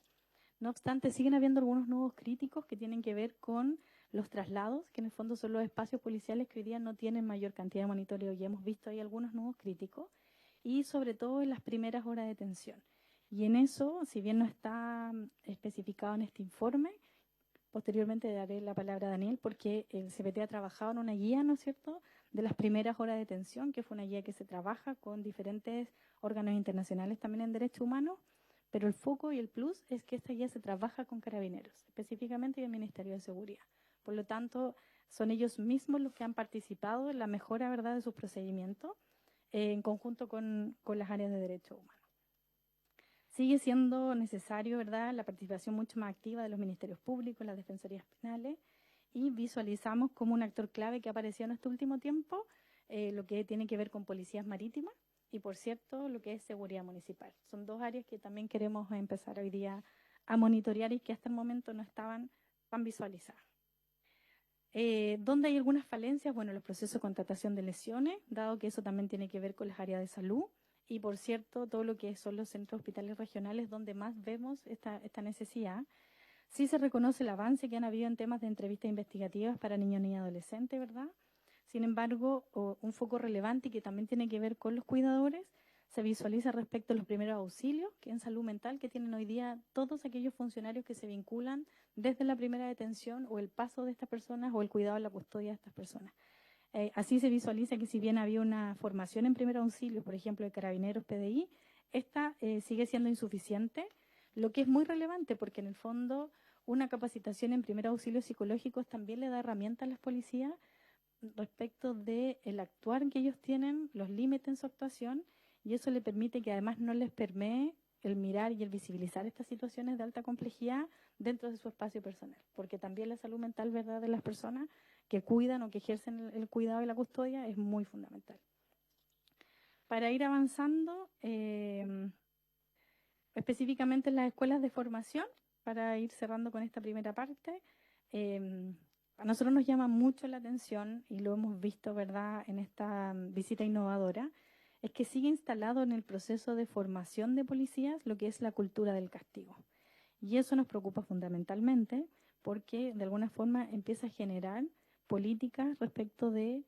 No obstante, siguen habiendo algunos nudos críticos que tienen que ver con los traslados, que en el fondo son los espacios policiales que hoy día no tienen mayor cantidad de monitoreo y hemos visto ahí algunos nudos críticos y sobre todo en las primeras horas de detención. Y en eso, si bien no está especificado en este informe, posteriormente daré la palabra a Daniel porque el CPT ha trabajado en una guía, ¿no es cierto?, de las primeras horas de detención, que fue una guía que se trabaja con diferentes órganos internacionales también en derechos humanos, pero el foco y el plus es que esta guía se trabaja con Carabineros, específicamente y el Ministerio de Seguridad. Por lo tanto, son ellos mismos los que han participado en la mejora, ¿verdad?, de sus procedimientos en conjunto con las áreas de derechos humanos. Sigue siendo necesario, ¿verdad?, la participación mucho más activa de los ministerios públicos, las defensorías penales, y visualizamos como un actor clave que ha aparecido en este último tiempo lo que tiene que ver con policías marítimas y, por cierto, lo que es seguridad municipal. Son dos áreas que también queremos empezar hoy día a monitorear y que hasta el momento no estaban tan visualizadas. ¿Dónde hay algunas falencias? Bueno, los procesos de contratación de lesiones, dado que eso también tiene que ver con las áreas de salud. Y, por cierto, todo lo que son los centros hospitales regionales, donde más vemos esta necesidad. Sí se reconoce el avance que han habido en temas de entrevistas investigativas para niños, niñas y adolescentes, ¿verdad? Sin embargo, un foco relevante y que también tiene que ver con los cuidadores, se visualiza respecto a los primeros auxilios, que en salud mental que tienen hoy día todos aquellos funcionarios que se vinculan desde la primera detención o el paso de estas personas o el cuidado de la custodia de estas personas. Así se visualiza que si bien había una formación en primer auxilio, por ejemplo, de Carabineros, PDI, esta sigue siendo insuficiente, lo que es muy relevante porque en el fondo una capacitación en primer auxilio psicológicos también le da herramientas a las policías respecto del actuar que ellos tienen, los límites en su actuación, y eso le permite que además no les permee el mirar y el visibilizar estas situaciones de alta complejidad dentro de su espacio personal, porque también la salud mental, ¿verdad?, de las personas que cuidan o que ejercen el cuidado y la custodia es muy fundamental. Para ir avanzando, específicamente en las escuelas de formación, para ir cerrando con esta primera parte, a nosotros nos llama mucho la atención, y lo hemos visto, ¿verdad?, en esta visita innovadora, es que sigue instalado en el proceso de formación de policías lo que es la cultura del castigo. Y eso nos preocupa fundamentalmente porque de alguna forma empieza a generar políticas respecto de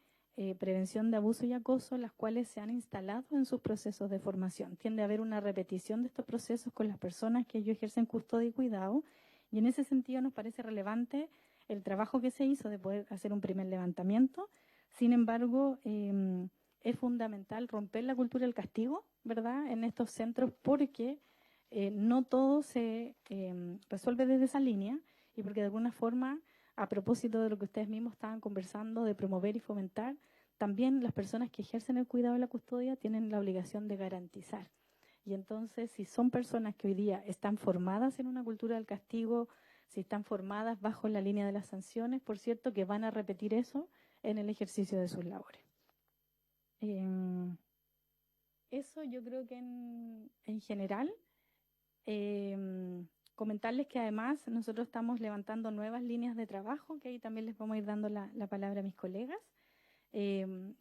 prevención de abuso y acoso, las cuales se han instalado en sus procesos de formación. Tiende a haber una repetición de estos procesos con las personas que ellos ejercen custodia y cuidado, y en ese sentido nos parece relevante el trabajo que se hizo de poder hacer un primer levantamiento. Sin embargo, es fundamental romper la cultura del castigo, ¿verdad?, en estos centros, porque no todo se resuelve desde esa línea y porque de alguna forma, a propósito de lo que ustedes mismos estaban conversando, de promover y fomentar, también las personas que ejercen el cuidado y la custodia tienen la obligación de garantizar. Y entonces, si son personas que hoy día están formadas en una cultura del castigo, si están formadas bajo la línea de las sanciones, por cierto, que van a repetir eso en el ejercicio de sus labores. Eso yo creo que en general. Comentarles que además nosotros estamos levantando nuevas líneas de trabajo, que ahí también les vamos a ir dando la palabra a mis colegas.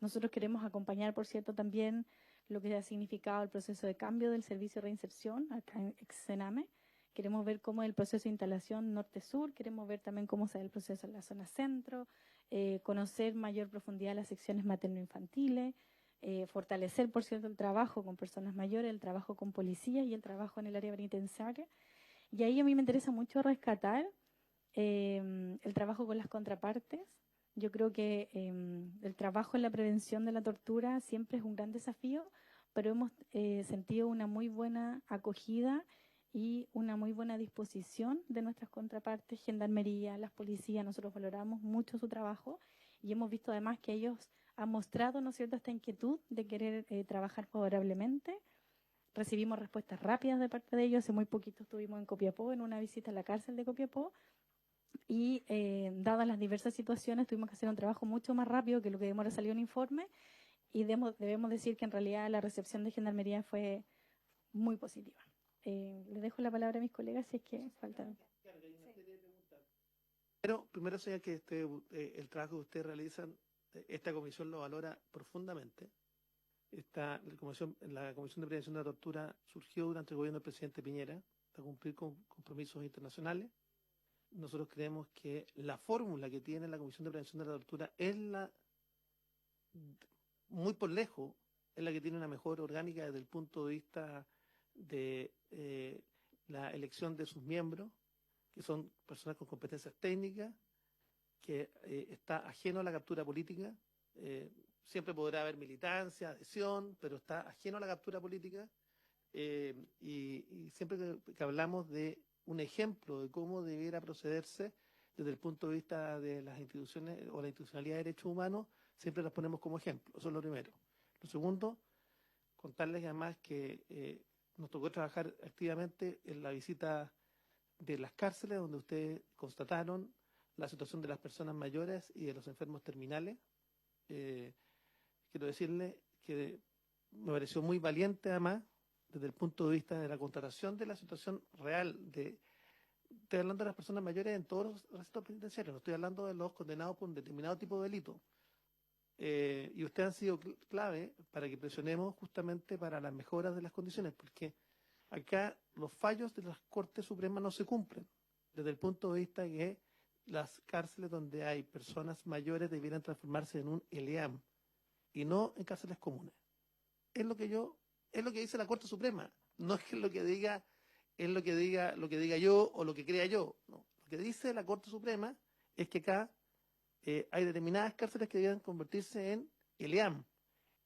Nosotros queremos acompañar, por cierto, también lo que ha significado el proceso de cambio del servicio de reinserción acá en Excename. Queremos ver cómo es el proceso de instalación norte-sur, queremos ver también cómo se da el proceso en la zona centro, conocer mayor profundidad las secciones materno-infantiles, fortalecer, por cierto, el trabajo con personas mayores, el trabajo con policías y el trabajo en el área penitenciaria. Y ahí a mí me interesa mucho rescatar el trabajo con las contrapartes. Yo creo que el trabajo en la prevención de la tortura siempre es un gran desafío, pero hemos sentido una muy buena acogida y una muy buena disposición de nuestras contrapartes, Gendarmería, las policías. Nosotros valoramos mucho su trabajo y hemos visto además que ellos han mostrado, ¿no es cierto?, esta inquietud de querer trabajar favorablemente. Recibimos respuestas rápidas de parte de ellos. Hace muy poquito estuvimos en Copiapó, en una visita a la cárcel de Copiapó, y dadas las diversas situaciones tuvimos que hacer un trabajo mucho más rápido que lo que demora salir un informe, y debemos decir que en realidad la recepción de Gendarmería fue muy positiva. Les dejo la palabra a mis colegas si es que falta. Pero primero sea que el trabajo que ustedes realizan, esta comisión lo valora profundamente. La Comisión de Prevención de la Tortura surgió durante el gobierno del presidente Piñera para cumplir con compromisos internacionales. Nosotros creemos que la fórmula que tiene la Comisión de Prevención de la Tortura es muy por lejos, es la que tiene una mejor orgánica desde el punto de vista de la elección de sus miembros, que son personas con competencias técnicas, que está ajeno a la captura política. Siempre podrá haber militancia, adhesión, pero está ajeno a la captura política. y siempre que hablamos de un ejemplo de cómo debiera procederse desde el punto de vista de las instituciones o la institucionalidad de derechos humanos, siempre las ponemos como ejemplo. Eso es lo primero. Lo segundo, contarles además que nos tocó trabajar activamente en la visita de las cárceles, donde ustedes constataron la situación de las personas mayores y de los enfermos terminales. Quiero decirle que me pareció muy valiente además desde el punto de vista de la constatación de la situación real. Estoy hablando de las personas mayores en todos los recintos penitenciarios, no estoy hablando de los condenados por un determinado tipo de delito. Y ustedes han sido clave para que presionemos justamente para las mejoras de las condiciones, porque acá los fallos de las Cortes Supremas no se cumplen, desde el punto de vista que las cárceles donde hay personas mayores debieran transformarse en un ELEAM y no en cárceles comunes. Es lo que dice la Corte Suprema, no es lo que diga yo o lo que crea yo. No. Lo que dice la Corte Suprema es que acá hay determinadas cárceles que deben convertirse en ELEAM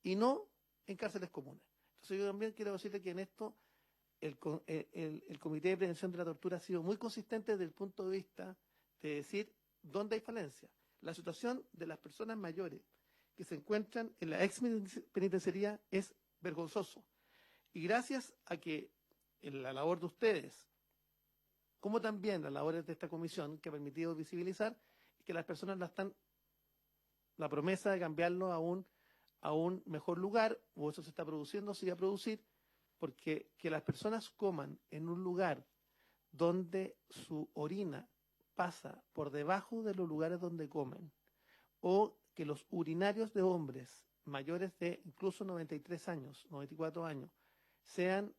y no en cárceles comunes. Entonces yo también quiero decirle que en esto el Comité de Prevención de la Tortura ha sido muy consistente desde el punto de vista de decir dónde hay falencia. La situación de las personas mayores que se encuentran en la ex penitenciaría es vergonzoso. Y gracias a que en la labor de ustedes, como también las labores de esta comisión, que ha permitido visibilizar que las personas la promesa de cambiarlo a un mejor lugar, o eso se está produciendo, se va a producir, porque que las personas coman en un lugar donde su orina pasa por debajo de los lugares donde comen, o que los urinarios de hombres mayores de incluso 93 años, 94 años, sean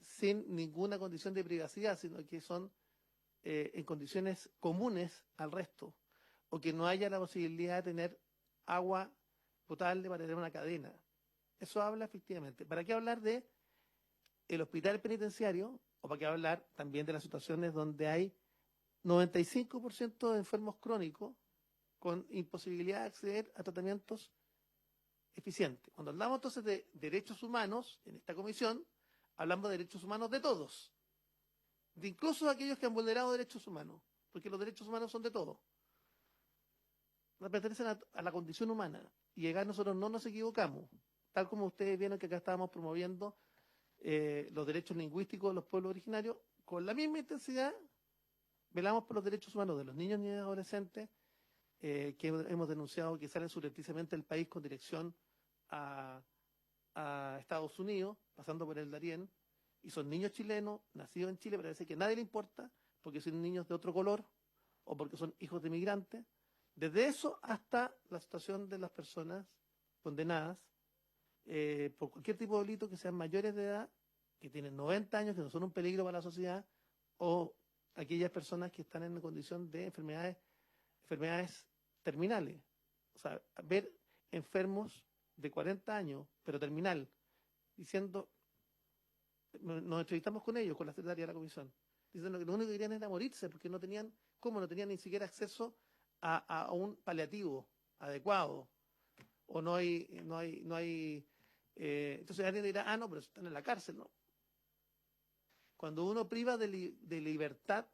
sin ninguna condición de privacidad, sino que son en condiciones comunes al resto, o que no haya la posibilidad de tener agua potable para tener una cadena. Eso habla efectivamente. ¿Para qué hablar de el hospital penitenciario? ¿O para qué hablar también de las situaciones donde hay 95% de enfermos crónicos con imposibilidad de acceder a tratamientos eficientes? Cuando hablamos entonces de derechos humanos en esta comisión, hablamos de derechos humanos de todos, de incluso aquellos que han vulnerado derechos humanos, porque los derechos humanos son de todos. Pertenecen a la condición humana, y acá nosotros no nos equivocamos, tal como ustedes vieron que acá estábamos promoviendo los derechos lingüísticos de los pueblos originarios, con la misma intensidad velamos por los derechos humanos de los niños, niñas y adolescentes que hemos denunciado que salen subrepticiamente del país con dirección a Estados Unidos, pasando por el Darién, y son niños chilenos, nacidos en Chile, pero parece que a nadie le importa, porque son niños de otro color, o porque son hijos de migrantes. Desde eso hasta la situación de las personas condenadas por cualquier tipo de delito, que sean mayores de edad, que tienen 90 años, que no son un peligro para la sociedad, o aquellas personas que están en condición de enfermedades terminales. O sea, ver enfermos de 40 años, pero terminal, diciendo, nos entrevistamos con ellos, con la secretaria de la comisión, diciendo que lo único que querían era morirse, porque no tenían ni siquiera acceso a un paliativo adecuado, o no hay entonces alguien dirá, no, pero están en la cárcel, no. Cuando uno priva de libertad,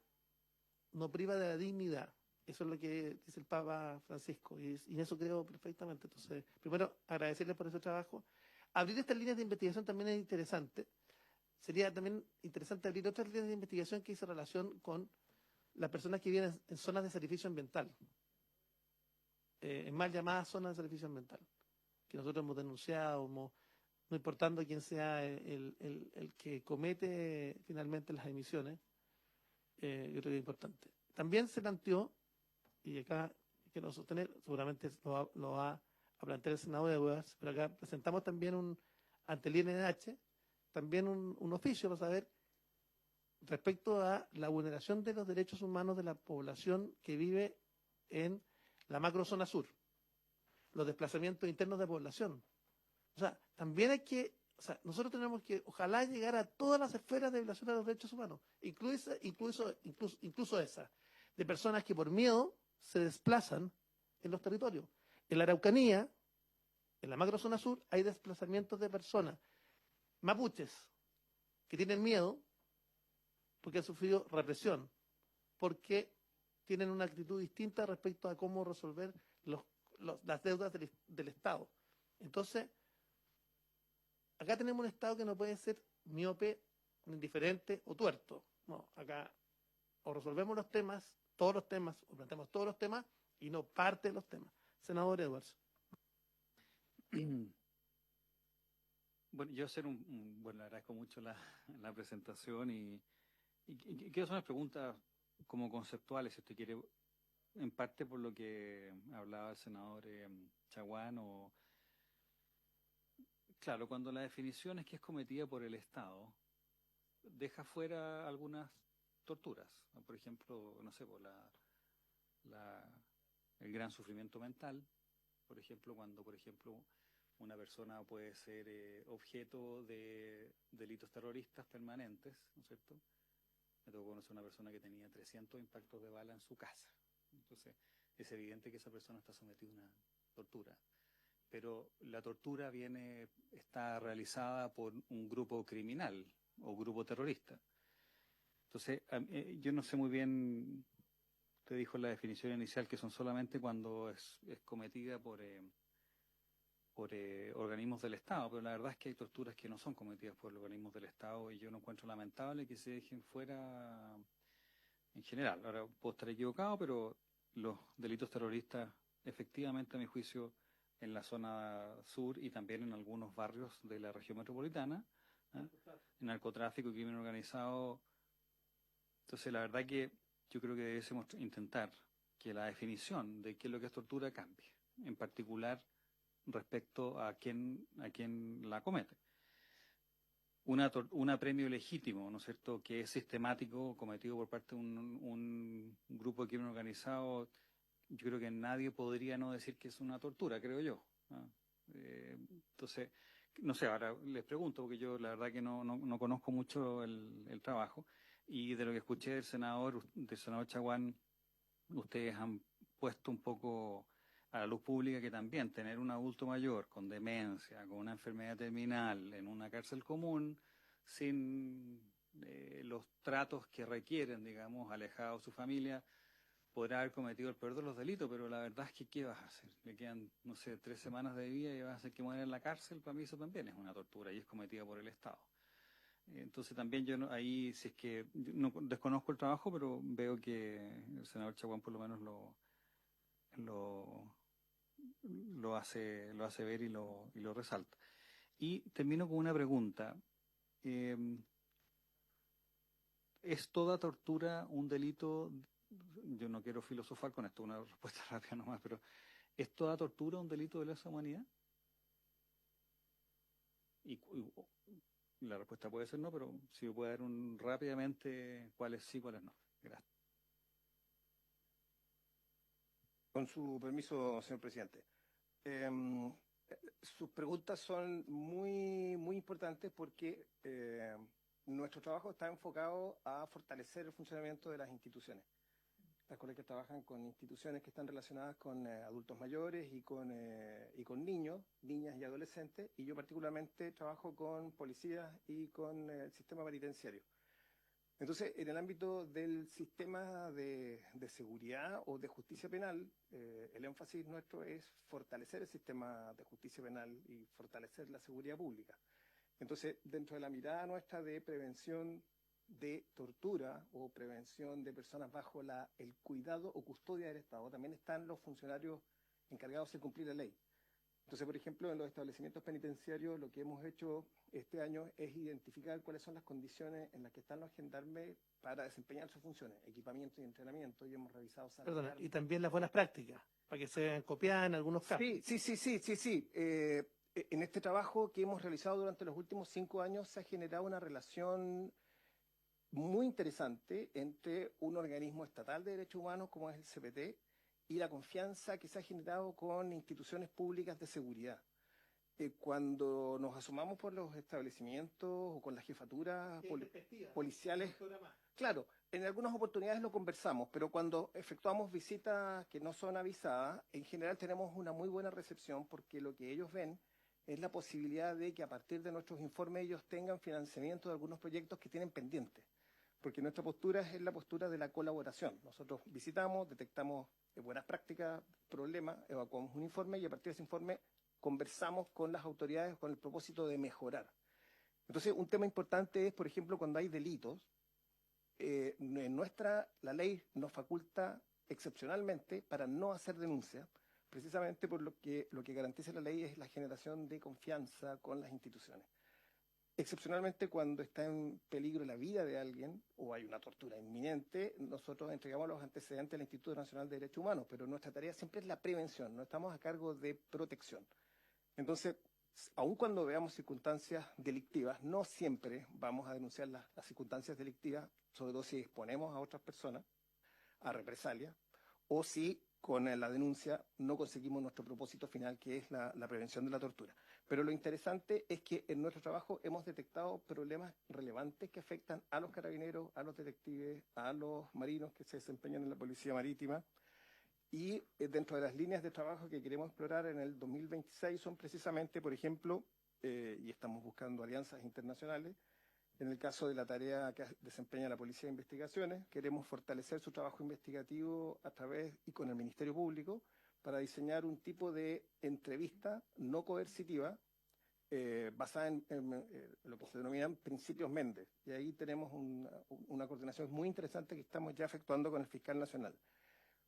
no priva de la dignidad. Eso es lo que dice el Papa Francisco, y en eso creo perfectamente. Entonces, primero, agradecerles por ese trabajo. Abrir estas líneas de investigación también es interesante. Sería también interesante abrir otras líneas de investigación que hice relación con las personas que viven en zonas de sacrificio ambiental, en mal llamadas zonas de sacrificio ambiental, que nosotros hemos denunciado, no importando quién sea el que comete finalmente las emisiones. Yo creo que es importante. También se planteó, y acá quiero sostener, seguramente lo va a plantear el Senado de Deudas, pero acá presentamos también ante el INDH, también un oficio para saber respecto a la vulneración de los derechos humanos de la población que vive en la macrozona sur, los desplazamientos internos de población. O sea, también nosotros tenemos que, ojalá, llegar a todas las esferas de violación de los derechos humanos, incluso esa, de personas que por miedo se desplazan en los territorios. En la Araucanía, en la macrozona sur, hay desplazamientos de personas mapuches que tienen miedo porque han sufrido represión, porque tienen una actitud distinta respecto a cómo resolver las deudas del Estado. Entonces, acá tenemos un Estado que no puede ser miope, indiferente o tuerto. No, acá o resolvemos los temas, todos los temas, o planteamos todos los temas y no parte de los temas. Senador Edwards. Bueno, yo bueno, le agradezco mucho la presentación y quiero hacer unas preguntas como conceptuales, si usted quiere, en parte por lo que hablaba el senador Chaguán. Claro, cuando la definición es que es cometida por el Estado, deja fuera algunas torturas. Por ejemplo, no sé, por el gran sufrimiento mental. Por ejemplo, cuando, una persona puede ser objeto de delitos terroristas permanentes, ¿no es cierto? Me tocó conocer una persona que tenía 300 impactos de bala en su casa. Entonces, es evidente que esa persona está sometida a una tortura. Pero la tortura está realizada por un grupo criminal o grupo terrorista. Entonces, yo no sé muy bien, usted dijo en la definición inicial que son solamente cuando es cometida por organismos del Estado, pero la verdad es que hay torturas que no son cometidas por organismos del Estado y yo no encuentro lamentable que se dejen fuera en general. Ahora, puedo estar equivocado, pero los delitos terroristas, efectivamente, a mi juicio, en la zona sur y también en algunos barrios de la región metropolitana, en narcotráfico y crimen organizado. Entonces, la verdad que yo creo que debemos intentar que la definición de qué es lo que es tortura cambie, en particular respecto a quién la comete. Un apremio legítimo, ¿no es cierto?, que es sistemático, cometido por parte de un grupo de crimen organizado, yo creo que nadie podría no decir que es una tortura, creo yo. Entonces, no sé, ahora les pregunto, porque yo la verdad que no conozco mucho el trabajo, y de lo que escuché del senador Chaguán, ustedes han puesto un poco a la luz pública que también tener un adulto mayor con demencia, con una enfermedad terminal en una cárcel común, sin los tratos que requieren, digamos, alejado de su familia, podrá haber cometido el peor de los delitos, pero la verdad es que ¿qué vas a hacer? Le quedan, no sé, 3 semanas de vida y vas a hacer que muera en la cárcel. Para mí eso también es una tortura y es cometida por el Estado. Entonces también yo ahí, si es que yo no desconozco el trabajo, pero veo que el senador Chaguán por lo menos lo hace ver y lo resalta. Y termino con una pregunta. ¿Es toda tortura un delito? Yo no quiero filosofar con esto, una respuesta rápida nomás, pero ¿es toda tortura un delito de lesa humanidad? Y la respuesta puede ser no, pero si me puede dar rápidamente cuáles sí, cuáles no. Gracias. Con su permiso, señor presidente. Sus preguntas son muy, muy importantes porque nuestro trabajo está enfocado a fortalecer el funcionamiento de las instituciones. Las colegas trabajan con instituciones que están relacionadas con adultos mayores y con niños, niñas y adolescentes, y yo particularmente trabajo con policías y con el sistema penitenciario. Entonces, en el ámbito del sistema de seguridad o de justicia penal, el énfasis nuestro es fortalecer el sistema de justicia penal y fortalecer la seguridad pública. Entonces, dentro de la mirada nuestra de prevención de tortura o prevención de personas bajo el cuidado o custodia del Estado, también están los funcionarios encargados de cumplir la ley. Entonces, por ejemplo, en los establecimientos penitenciarios lo que hemos hecho este año es identificar cuáles son las condiciones en las que están los gendarmes para desempeñar sus funciones, equipamiento y entrenamiento, y hemos revisado... Perdona, y también las buenas prácticas, para que sean copiadas en algunos casos. Sí. En este trabajo que hemos realizado durante los últimos 5 años se ha generado una relación muy interesante entre un organismo estatal de derechos humanos como es el CPT y la confianza que se ha generado con instituciones públicas de seguridad. Cuando nos asomamos por los establecimientos o con las jefaturas policiales, claro, en algunas oportunidades lo conversamos, pero cuando efectuamos visitas que no son avisadas, en general tenemos una muy buena recepción porque lo que ellos ven es la posibilidad de que a partir de nuestros informes ellos tengan financiamiento de algunos proyectos que tienen pendientes. Porque nuestra postura es la postura de la colaboración. Nosotros visitamos, detectamos buenas prácticas, problemas, evacuamos un informe y a partir de ese informe conversamos con las autoridades con el propósito de mejorar. Entonces, un tema importante es, por ejemplo, cuando hay delitos, la ley nos faculta excepcionalmente para no hacer denuncia, precisamente por lo que garantiza la ley es la generación de confianza con las instituciones. Excepcionalmente, cuando está en peligro la vida de alguien o hay una tortura inminente, nosotros entregamos los antecedentes al Instituto Nacional de Derechos Humanos, pero nuestra tarea siempre es la prevención, no estamos a cargo de protección. Entonces, aun cuando veamos circunstancias delictivas, no siempre vamos a denunciar las circunstancias delictivas, sobre todo si exponemos a otras personas a represalias, o si con la denuncia no conseguimos nuestro propósito final, que es la prevención de la tortura. Pero lo interesante es que en nuestro trabajo hemos detectado problemas relevantes que afectan a los carabineros, a los detectives, a los marinos que se desempeñan en la Policía Marítima. Y dentro de las líneas de trabajo que queremos explorar en el 2026 son precisamente, por ejemplo, y estamos buscando alianzas internacionales, en el caso de la tarea que desempeña la Policía de Investigaciones, queremos fortalecer su trabajo investigativo a través y con el Ministerio Público para diseñar un tipo de entrevista no coercitiva basada en lo que se denominan principios Méndez. Y ahí tenemos una coordinación muy interesante que estamos ya efectuando con el Fiscal Nacional.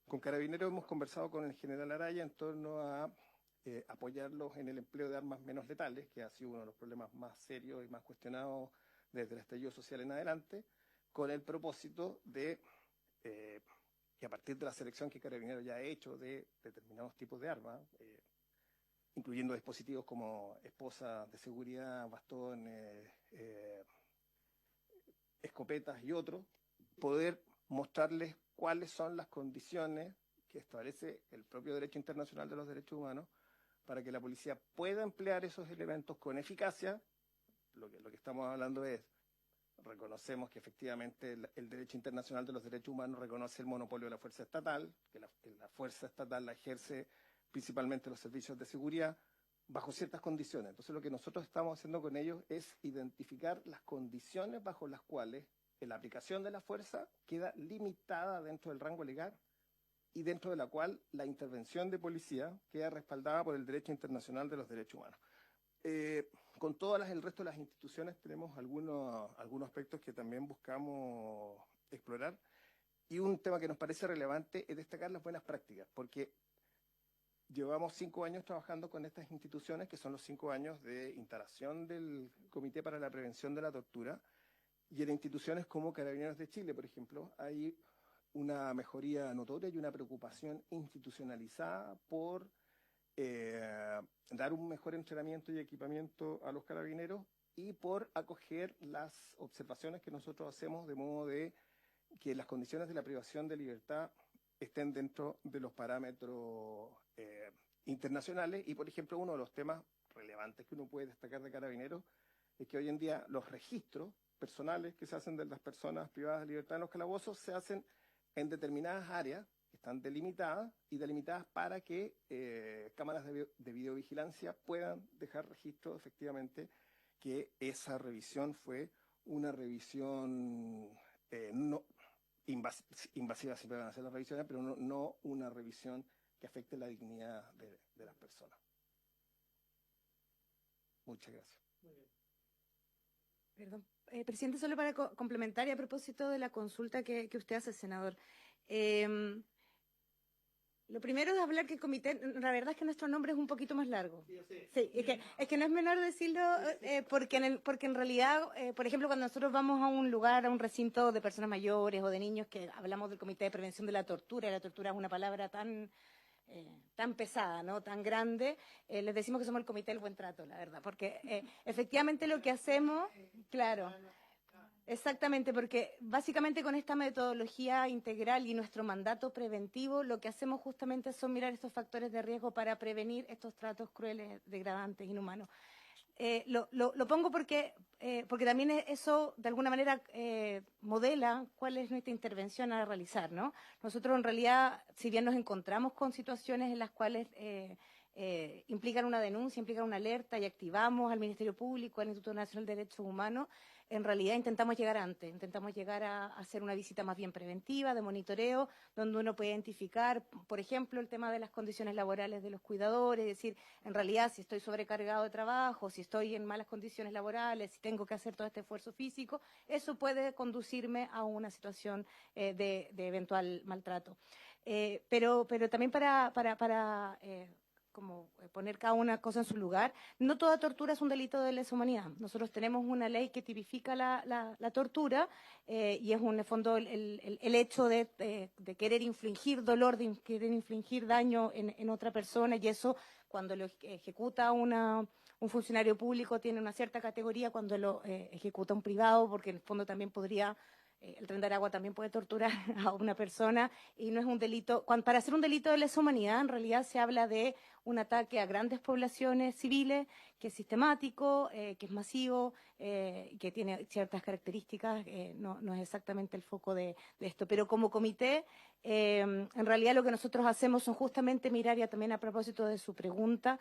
Con Carabineros hemos conversado con el General Araya en torno a apoyarlos en el empleo de armas menos letales, que ha sido uno de los problemas más serios y más cuestionados desde el estallido social en adelante, con el propósito de que a partir de la selección que Carabineros ya ha hecho de determinados tipos de armas, incluyendo dispositivos como esposas de seguridad, bastones, escopetas y otros, poder mostrarles cuáles son las condiciones que establece el propio derecho internacional de los derechos humanos para que la policía pueda emplear esos elementos con eficacia. Lo que estamos hablando es, reconocemos que efectivamente el derecho internacional de los derechos humanos reconoce el monopolio de la fuerza estatal, que la fuerza estatal la ejerce principalmente los servicios de seguridad, bajo ciertas condiciones. Entonces lo que nosotros estamos haciendo con ellos es identificar las condiciones bajo las cuales la aplicación de la fuerza queda limitada dentro del rango legal y dentro de la cual la intervención de policía queda respaldada por el derecho internacional de los derechos humanos. Con todas el resto de las instituciones tenemos algunos aspectos que también buscamos explorar, y un tema que nos parece relevante es destacar las buenas prácticas, porque llevamos 5 años trabajando con estas instituciones, que son los 5 años de instalación del Comité para la Prevención de la Tortura, y en instituciones como Carabineros de Chile, por ejemplo, hay una mejoría notoria y una preocupación institucionalizada por dar un mejor entrenamiento y equipamiento a los carabineros y por acoger las observaciones que nosotros hacemos de modo de que las condiciones de la privación de libertad estén dentro de los parámetros internacionales. Y, por ejemplo, uno de los temas relevantes que uno puede destacar de Carabineros es que hoy en día los registros personales que se hacen de las personas privadas de libertad en los calabozos se hacen en determinadas áreas que están delimitadas para que cámaras de videovigilancia puedan dejar registro efectivamente que esa revisión fue una revisión no invasiva, siempre van a hacer las revisiones, pero no una revisión que afecte la dignidad de las personas. Muchas gracias. Perdón. Presidente, solo para complementar y a propósito de la consulta que usted hace, senador. Lo primero es hablar que el comité, la verdad es que nuestro nombre es un poquito más largo. Sí, es que no es menor decirlo, porque en realidad, por ejemplo, cuando nosotros vamos a un lugar, a un recinto de personas mayores o de niños, que hablamos del Comité de Prevención de la Tortura, y la tortura es una palabra tan pesada, ¿no? Tan grande, les decimos que somos el Comité del Buen Trato, la verdad, porque efectivamente lo que hacemos, claro, exactamente, porque básicamente con esta metodología integral y nuestro mandato preventivo, lo que hacemos justamente son mirar estos factores de riesgo para prevenir estos tratos crueles, degradantes, inhumanos. Lo pongo porque también eso de alguna manera modela cuál es nuestra intervención a realizar, ¿no? Nosotros en realidad, si bien nos encontramos con situaciones en las cuales implican una denuncia, implican una alerta y activamos al Ministerio Público, al Instituto Nacional de Derechos Humanos, en realidad intentamos llegar antes, intentamos llegar a hacer una visita más bien preventiva, de monitoreo, donde uno puede identificar, por ejemplo, el tema de las condiciones laborales de los cuidadores, es decir, en realidad si estoy sobrecargado de trabajo, si estoy en malas condiciones laborales, si tengo que hacer todo este esfuerzo físico, eso puede conducirme a una situación de eventual maltrato. Pero también para como poner cada una cosa en su lugar, no toda tortura es un delito de lesa humanidad. Nosotros tenemos una ley que tipifica la tortura y es en el fondo el hecho de querer infligir dolor, de querer infligir daño en otra persona, y eso cuando lo ejecuta un funcionario público tiene una cierta categoría, cuando lo ejecuta un privado, porque en el fondo también podría... El Tren de Aragua también puede torturar a una persona y no es un delito. Para hacer un delito de lesa humanidad, en realidad se habla de un ataque a grandes poblaciones civiles, que es sistemático, que es masivo, que tiene ciertas características, no es exactamente el foco de esto. Pero como comité, en realidad lo que nosotros hacemos son justamente mirar, y también a propósito de su pregunta,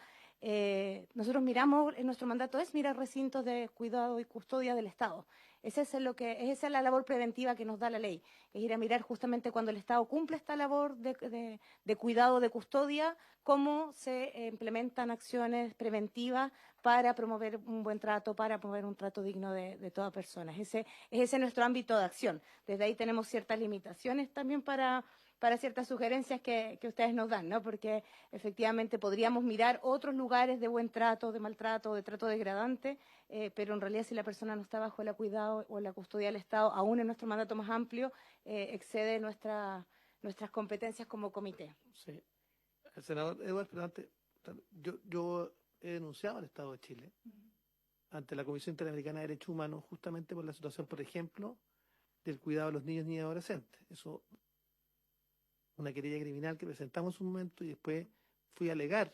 nosotros miramos, nuestro mandato es mirar recintos de cuidado y custodia del Estado. Esa es la labor preventiva que nos da la ley, es ir a mirar justamente cuando el Estado cumple esta labor de cuidado, de custodia, cómo se implementan acciones preventivas para promover un buen trato, para promover un trato digno de toda persona. Ese es nuestro ámbito de acción. Desde ahí tenemos ciertas limitaciones también para ciertas sugerencias que ustedes nos dan, ¿no? Porque efectivamente podríamos mirar otros lugares de buen trato, de maltrato, de trato degradante, pero en realidad si la persona no está bajo el cuidado o la custodia del Estado, aún en nuestro mandato más amplio, excede nuestras competencias como comité. Sí. El senador Edwards, pero antes, yo he denunciado al Estado de Chile ante la Comisión Interamericana de Derechos Humanos justamente por la situación, por ejemplo, del cuidado de los niños, niñas y adolescentes. Eso, una querella criminal que presentamos en un momento y después fui a alegar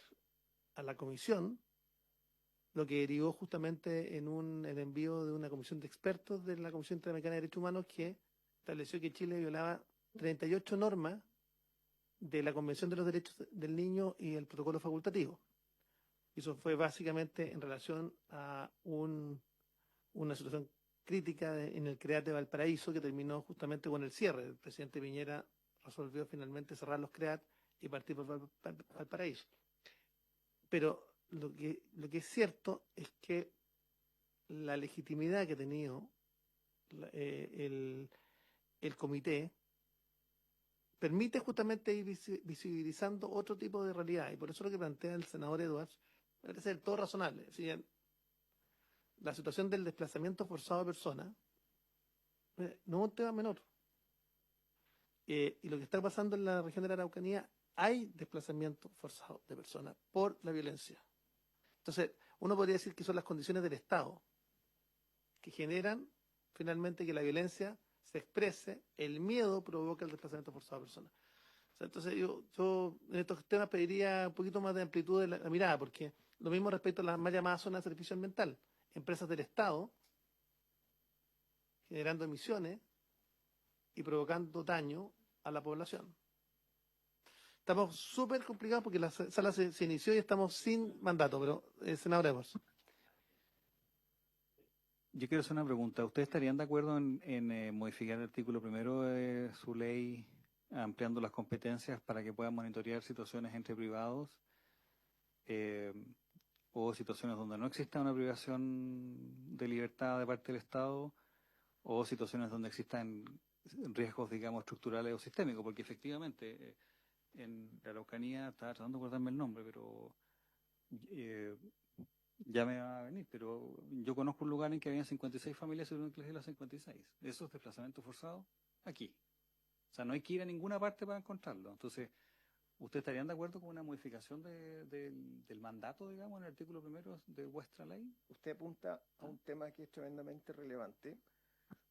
a la comisión, lo que derivó justamente en el envío de una comisión de expertos de la Comisión Interamericana de Derechos Humanos que estableció que Chile violaba 38 normas de la Convención de los Derechos del Niño y el protocolo facultativo. Eso fue básicamente en relación a una situación crítica en el CREAT de Valparaíso que terminó justamente con el cierre. El presidente Piñera resolvió finalmente cerrar los CREAT y partir por Valparaíso. Pero lo que es cierto es que la legitimidad que ha tenido el comité permite justamente ir visibilizando otro tipo de realidad, y por eso lo que plantea el senador Edwards parece ser todo razonable. Es decir, la situación del desplazamiento forzado de personas no es un tema menor. Y lo que está pasando en la región de la Araucanía, hay desplazamiento forzado de personas por la violencia. Entonces, uno podría decir que son las condiciones del Estado que generan finalmente que la violencia se exprese, el miedo provoca el desplazamiento forzado de personas. O sea, entonces yo en estos temas pediría un poquito más de amplitud de la mirada, porque lo mismo respecto a las más llamadas zonas de servicio ambiental, empresas del Estado generando emisiones y provocando daño a la población. Estamos súper complicados porque la sala se inició y estamos sin mandato, pero senador Edwards. Yo quiero hacer una pregunta. ¿Ustedes estarían de acuerdo en modificar el artículo primero de su ley, ampliando las competencias para que puedan monitorear situaciones entre privados o situaciones donde no exista una privación de libertad de parte del Estado o situaciones donde existan riesgos, digamos, estructurales o sistémicos? Porque efectivamente en la Araucanía, estaba tratando de acordarme el nombre, pero ya me va a venir, pero yo conozco un lugar en que había 56 familias sobre una clase de las 56. Eso es desplazamiento forzado aquí. O sea, no hay que ir a ninguna parte para encontrarlo. Entonces, ¿ustedes estarían de acuerdo con una modificación del mandato, digamos, en el artículo primero de vuestra ley? Usted apunta a un tema que es tremendamente relevante,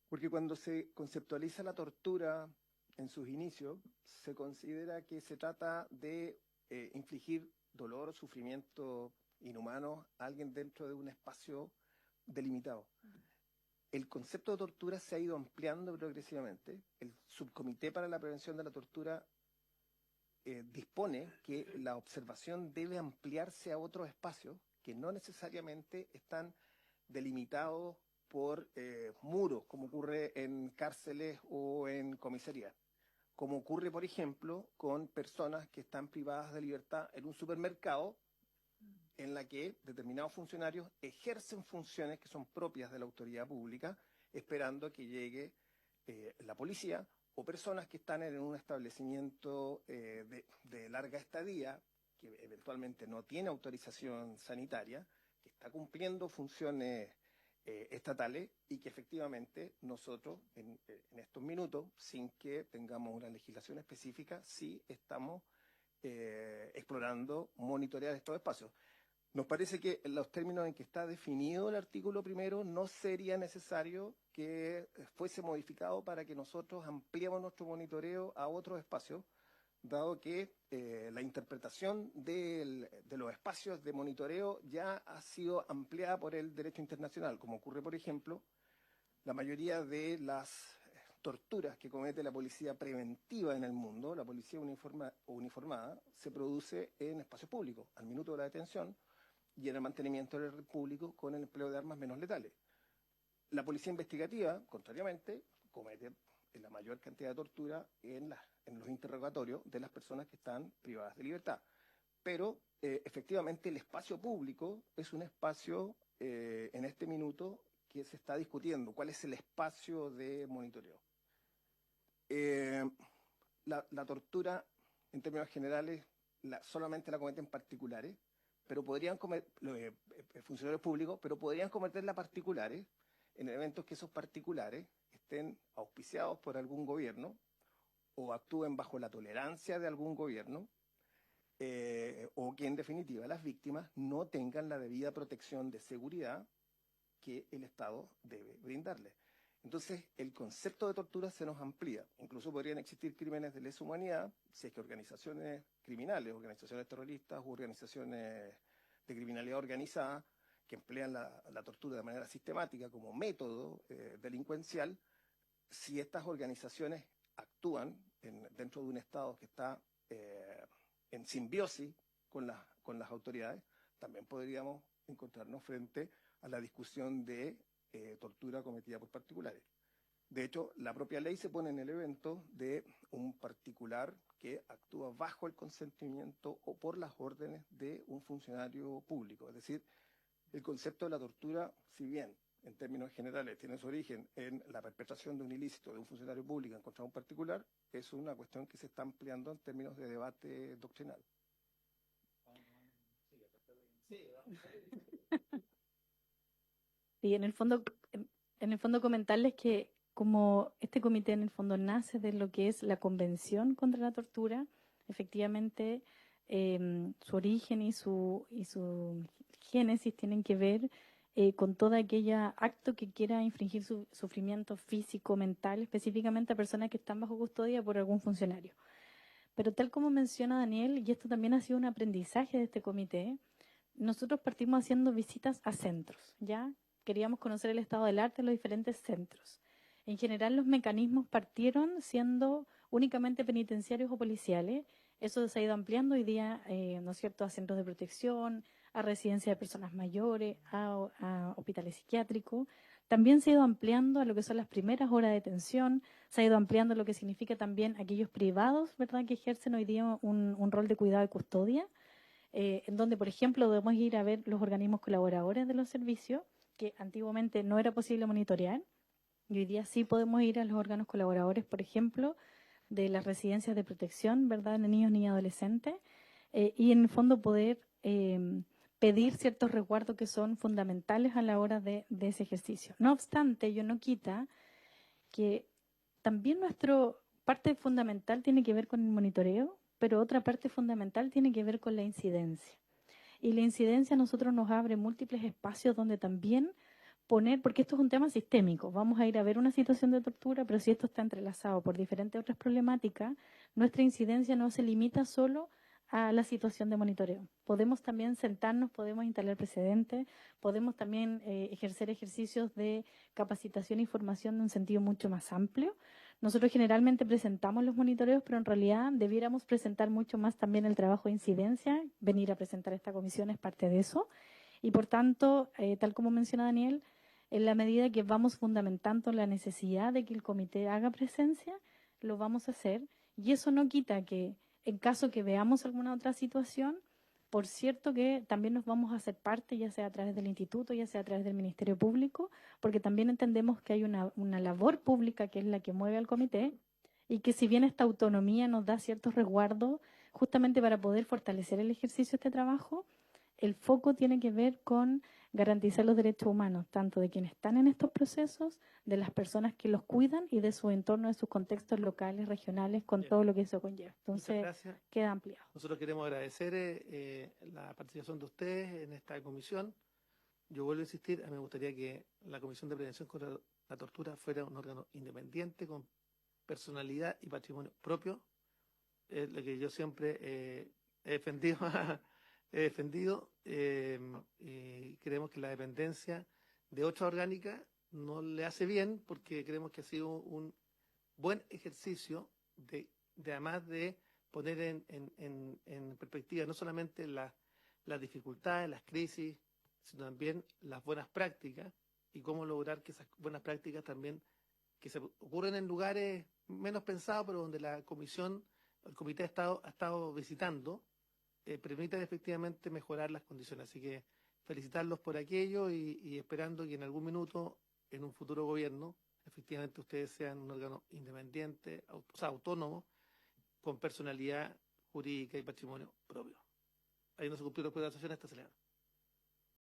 porque cuando se conceptualiza la tortura en sus inicios, se considera que se trata de infligir dolor o sufrimiento inhumano a alguien dentro de un espacio delimitado. El concepto de tortura se ha ido ampliando progresivamente. El Subcomité para la Prevención de la Tortura dispone que la observación debe ampliarse a otros espacios que no necesariamente están delimitados por muros, como ocurre en cárceles o en comisarías. Como ocurre, por ejemplo, con personas que están privadas de libertad en un supermercado, en la que determinados funcionarios ejercen funciones que son propias de la autoridad pública, esperando que llegue la policía, o personas que están en un establecimiento de larga estadía, que eventualmente no tiene autorización sanitaria, que está cumpliendo funciones estatales y que efectivamente nosotros en estos minutos, sin que tengamos una legislación específica, sí estamos explorando monitorear estos espacios. Nos parece que en los términos en que está definido el artículo primero no sería necesario que fuese modificado para que nosotros ampliemos nuestro monitoreo a otros espacios, dado que la interpretación de los espacios de monitoreo ya ha sido ampliada por el derecho internacional, como ocurre, por ejemplo, la mayoría de las torturas que comete la policía preventiva en el mundo, la policía uniformada, se produce en espacios públicos, al minuto de la detención, y en el mantenimiento del orden público con el empleo de armas menos letales. La policía investigativa, contrariamente, comete la mayor cantidad de tortura en los interrogatorios de las personas que están privadas de libertad. Pero, efectivamente, el espacio público es un espacio, en este minuto, que se está discutiendo. ¿Cuál es el espacio de monitoreo? La tortura, en términos generales, solamente la cometen particulares, pero podrían funcionarios públicos, pero podrían cometerla particulares en eventos que esos particulares estén auspiciados por algún gobierno o actúen bajo la tolerancia de algún gobierno, o que en definitiva las víctimas no tengan la debida protección de seguridad que el Estado debe brindarles. Entonces, el concepto de tortura se nos amplía. Incluso podrían existir crímenes de lesa humanidad si es que organizaciones criminales, organizaciones terroristas u organizaciones de criminalidad organizada que emplean la tortura de manera sistemática como método delincuencial, si estas organizaciones actúan dentro de un Estado que está en simbiosis con las autoridades, también podríamos encontrarnos frente a la discusión de tortura cometida por particulares. De hecho, la propia ley se pone en el evento de un particular que actúa bajo el consentimiento o por las órdenes de un funcionario público. Es decir, el concepto de la tortura, si bien en términos generales tiene su origen en la perpetración de un ilícito de un funcionario público en contra de un particular, es una cuestión que se está ampliando en términos de debate doctrinal. Y en el fondo comentarles que como este comité en el fondo nace de lo que es la Convención contra la Tortura, efectivamente su origen y su génesis tienen que ver con todo aquel acto que quiera infringir su sufrimiento físico, mental, específicamente a personas que están bajo custodia por algún funcionario. Pero tal como menciona Daniel, y esto también ha sido un aprendizaje de este comité, nosotros partimos haciendo visitas a centros, ¿ya? Queríamos conocer el estado del arte en los diferentes centros. En general, los mecanismos partieron siendo únicamente penitenciarios o policiales. Eso se ha ido ampliando hoy día, ¿no es cierto?, a centros de protección, a residencias de personas mayores, a hospitales psiquiátricos. También se ha ido ampliando a lo que son las primeras horas de detención, se ha ido ampliando lo que significa también aquellos privados, ¿verdad?, que ejercen hoy día un rol de cuidado y custodia, en donde, por ejemplo, debemos ir a ver los organismos colaboradores de los servicios, que antiguamente no era posible monitorear, y hoy día sí podemos ir a los órganos colaboradores, por ejemplo, de las residencias de protección, ¿verdad?, de niños, niñas y adolescentes, y en el fondo poder pedir ciertos resguardos que son fundamentales a la hora de ese ejercicio. No obstante, ello no quita que también nuestra parte fundamental tiene que ver con el monitoreo, pero otra parte fundamental tiene que ver con la incidencia. Y la incidencia a nosotros nos abre múltiples espacios donde también poner, porque esto es un tema sistémico, vamos a ir a ver una situación de tortura, pero si esto está entrelazado por diferentes otras problemáticas, nuestra incidencia no se limita solo a la situación de monitoreo. Podemos también sentarnos, podemos instalar precedentes, podemos también ejercer ejercicios de capacitación e información en un sentido mucho más amplio. Nosotros generalmente presentamos los monitoreos, pero en realidad debiéramos presentar mucho más también el trabajo de incidencia. Venir a presentar esta comisión es parte de eso. Y por tanto, tal como menciona Daniel, en la medida que vamos fundamentando la necesidad de que el comité haga presencia, lo vamos a hacer. Y eso no quita que, en caso que veamos alguna otra situación, por cierto que también nos vamos a hacer parte, ya sea a través del instituto, ya sea a través del Ministerio Público, porque también entendemos que hay una labor pública que es la que mueve al comité y que si bien esta autonomía nos da ciertos resguardos justamente para poder fortalecer el ejercicio de este trabajo, el foco tiene que ver con garantizar los derechos humanos, tanto de quienes están en estos procesos, de las personas que los cuidan y de su entorno, de sus contextos locales, regionales, con todo lo que eso conlleva. Entonces, queda ampliado. Nosotros queremos agradecer la participación de ustedes en esta comisión. Yo vuelvo a insistir, a mí me gustaría que la Comisión de Prevención contra la Tortura fuera un órgano independiente, con personalidad y patrimonio propio, es lo que yo siempre he defendido. Y creemos que la dependencia de otra orgánica no le hace bien, porque creemos que ha sido un buen ejercicio de además de poner en perspectiva no solamente las dificultades, las crisis, sino también las buenas prácticas y cómo lograr que esas buenas prácticas también que se ocurren en lugares menos pensados, pero donde la comisión, el comité ha estado visitando, permitan efectivamente mejorar las condiciones. Así que felicitarlos por aquello y esperando que en algún minuto, en un futuro gobierno, efectivamente ustedes sean un órgano independiente, o sea, autónomo, con personalidad jurídica y patrimonio propio. Ahí no se cumplió el acuerdo de asociación, está celebrado.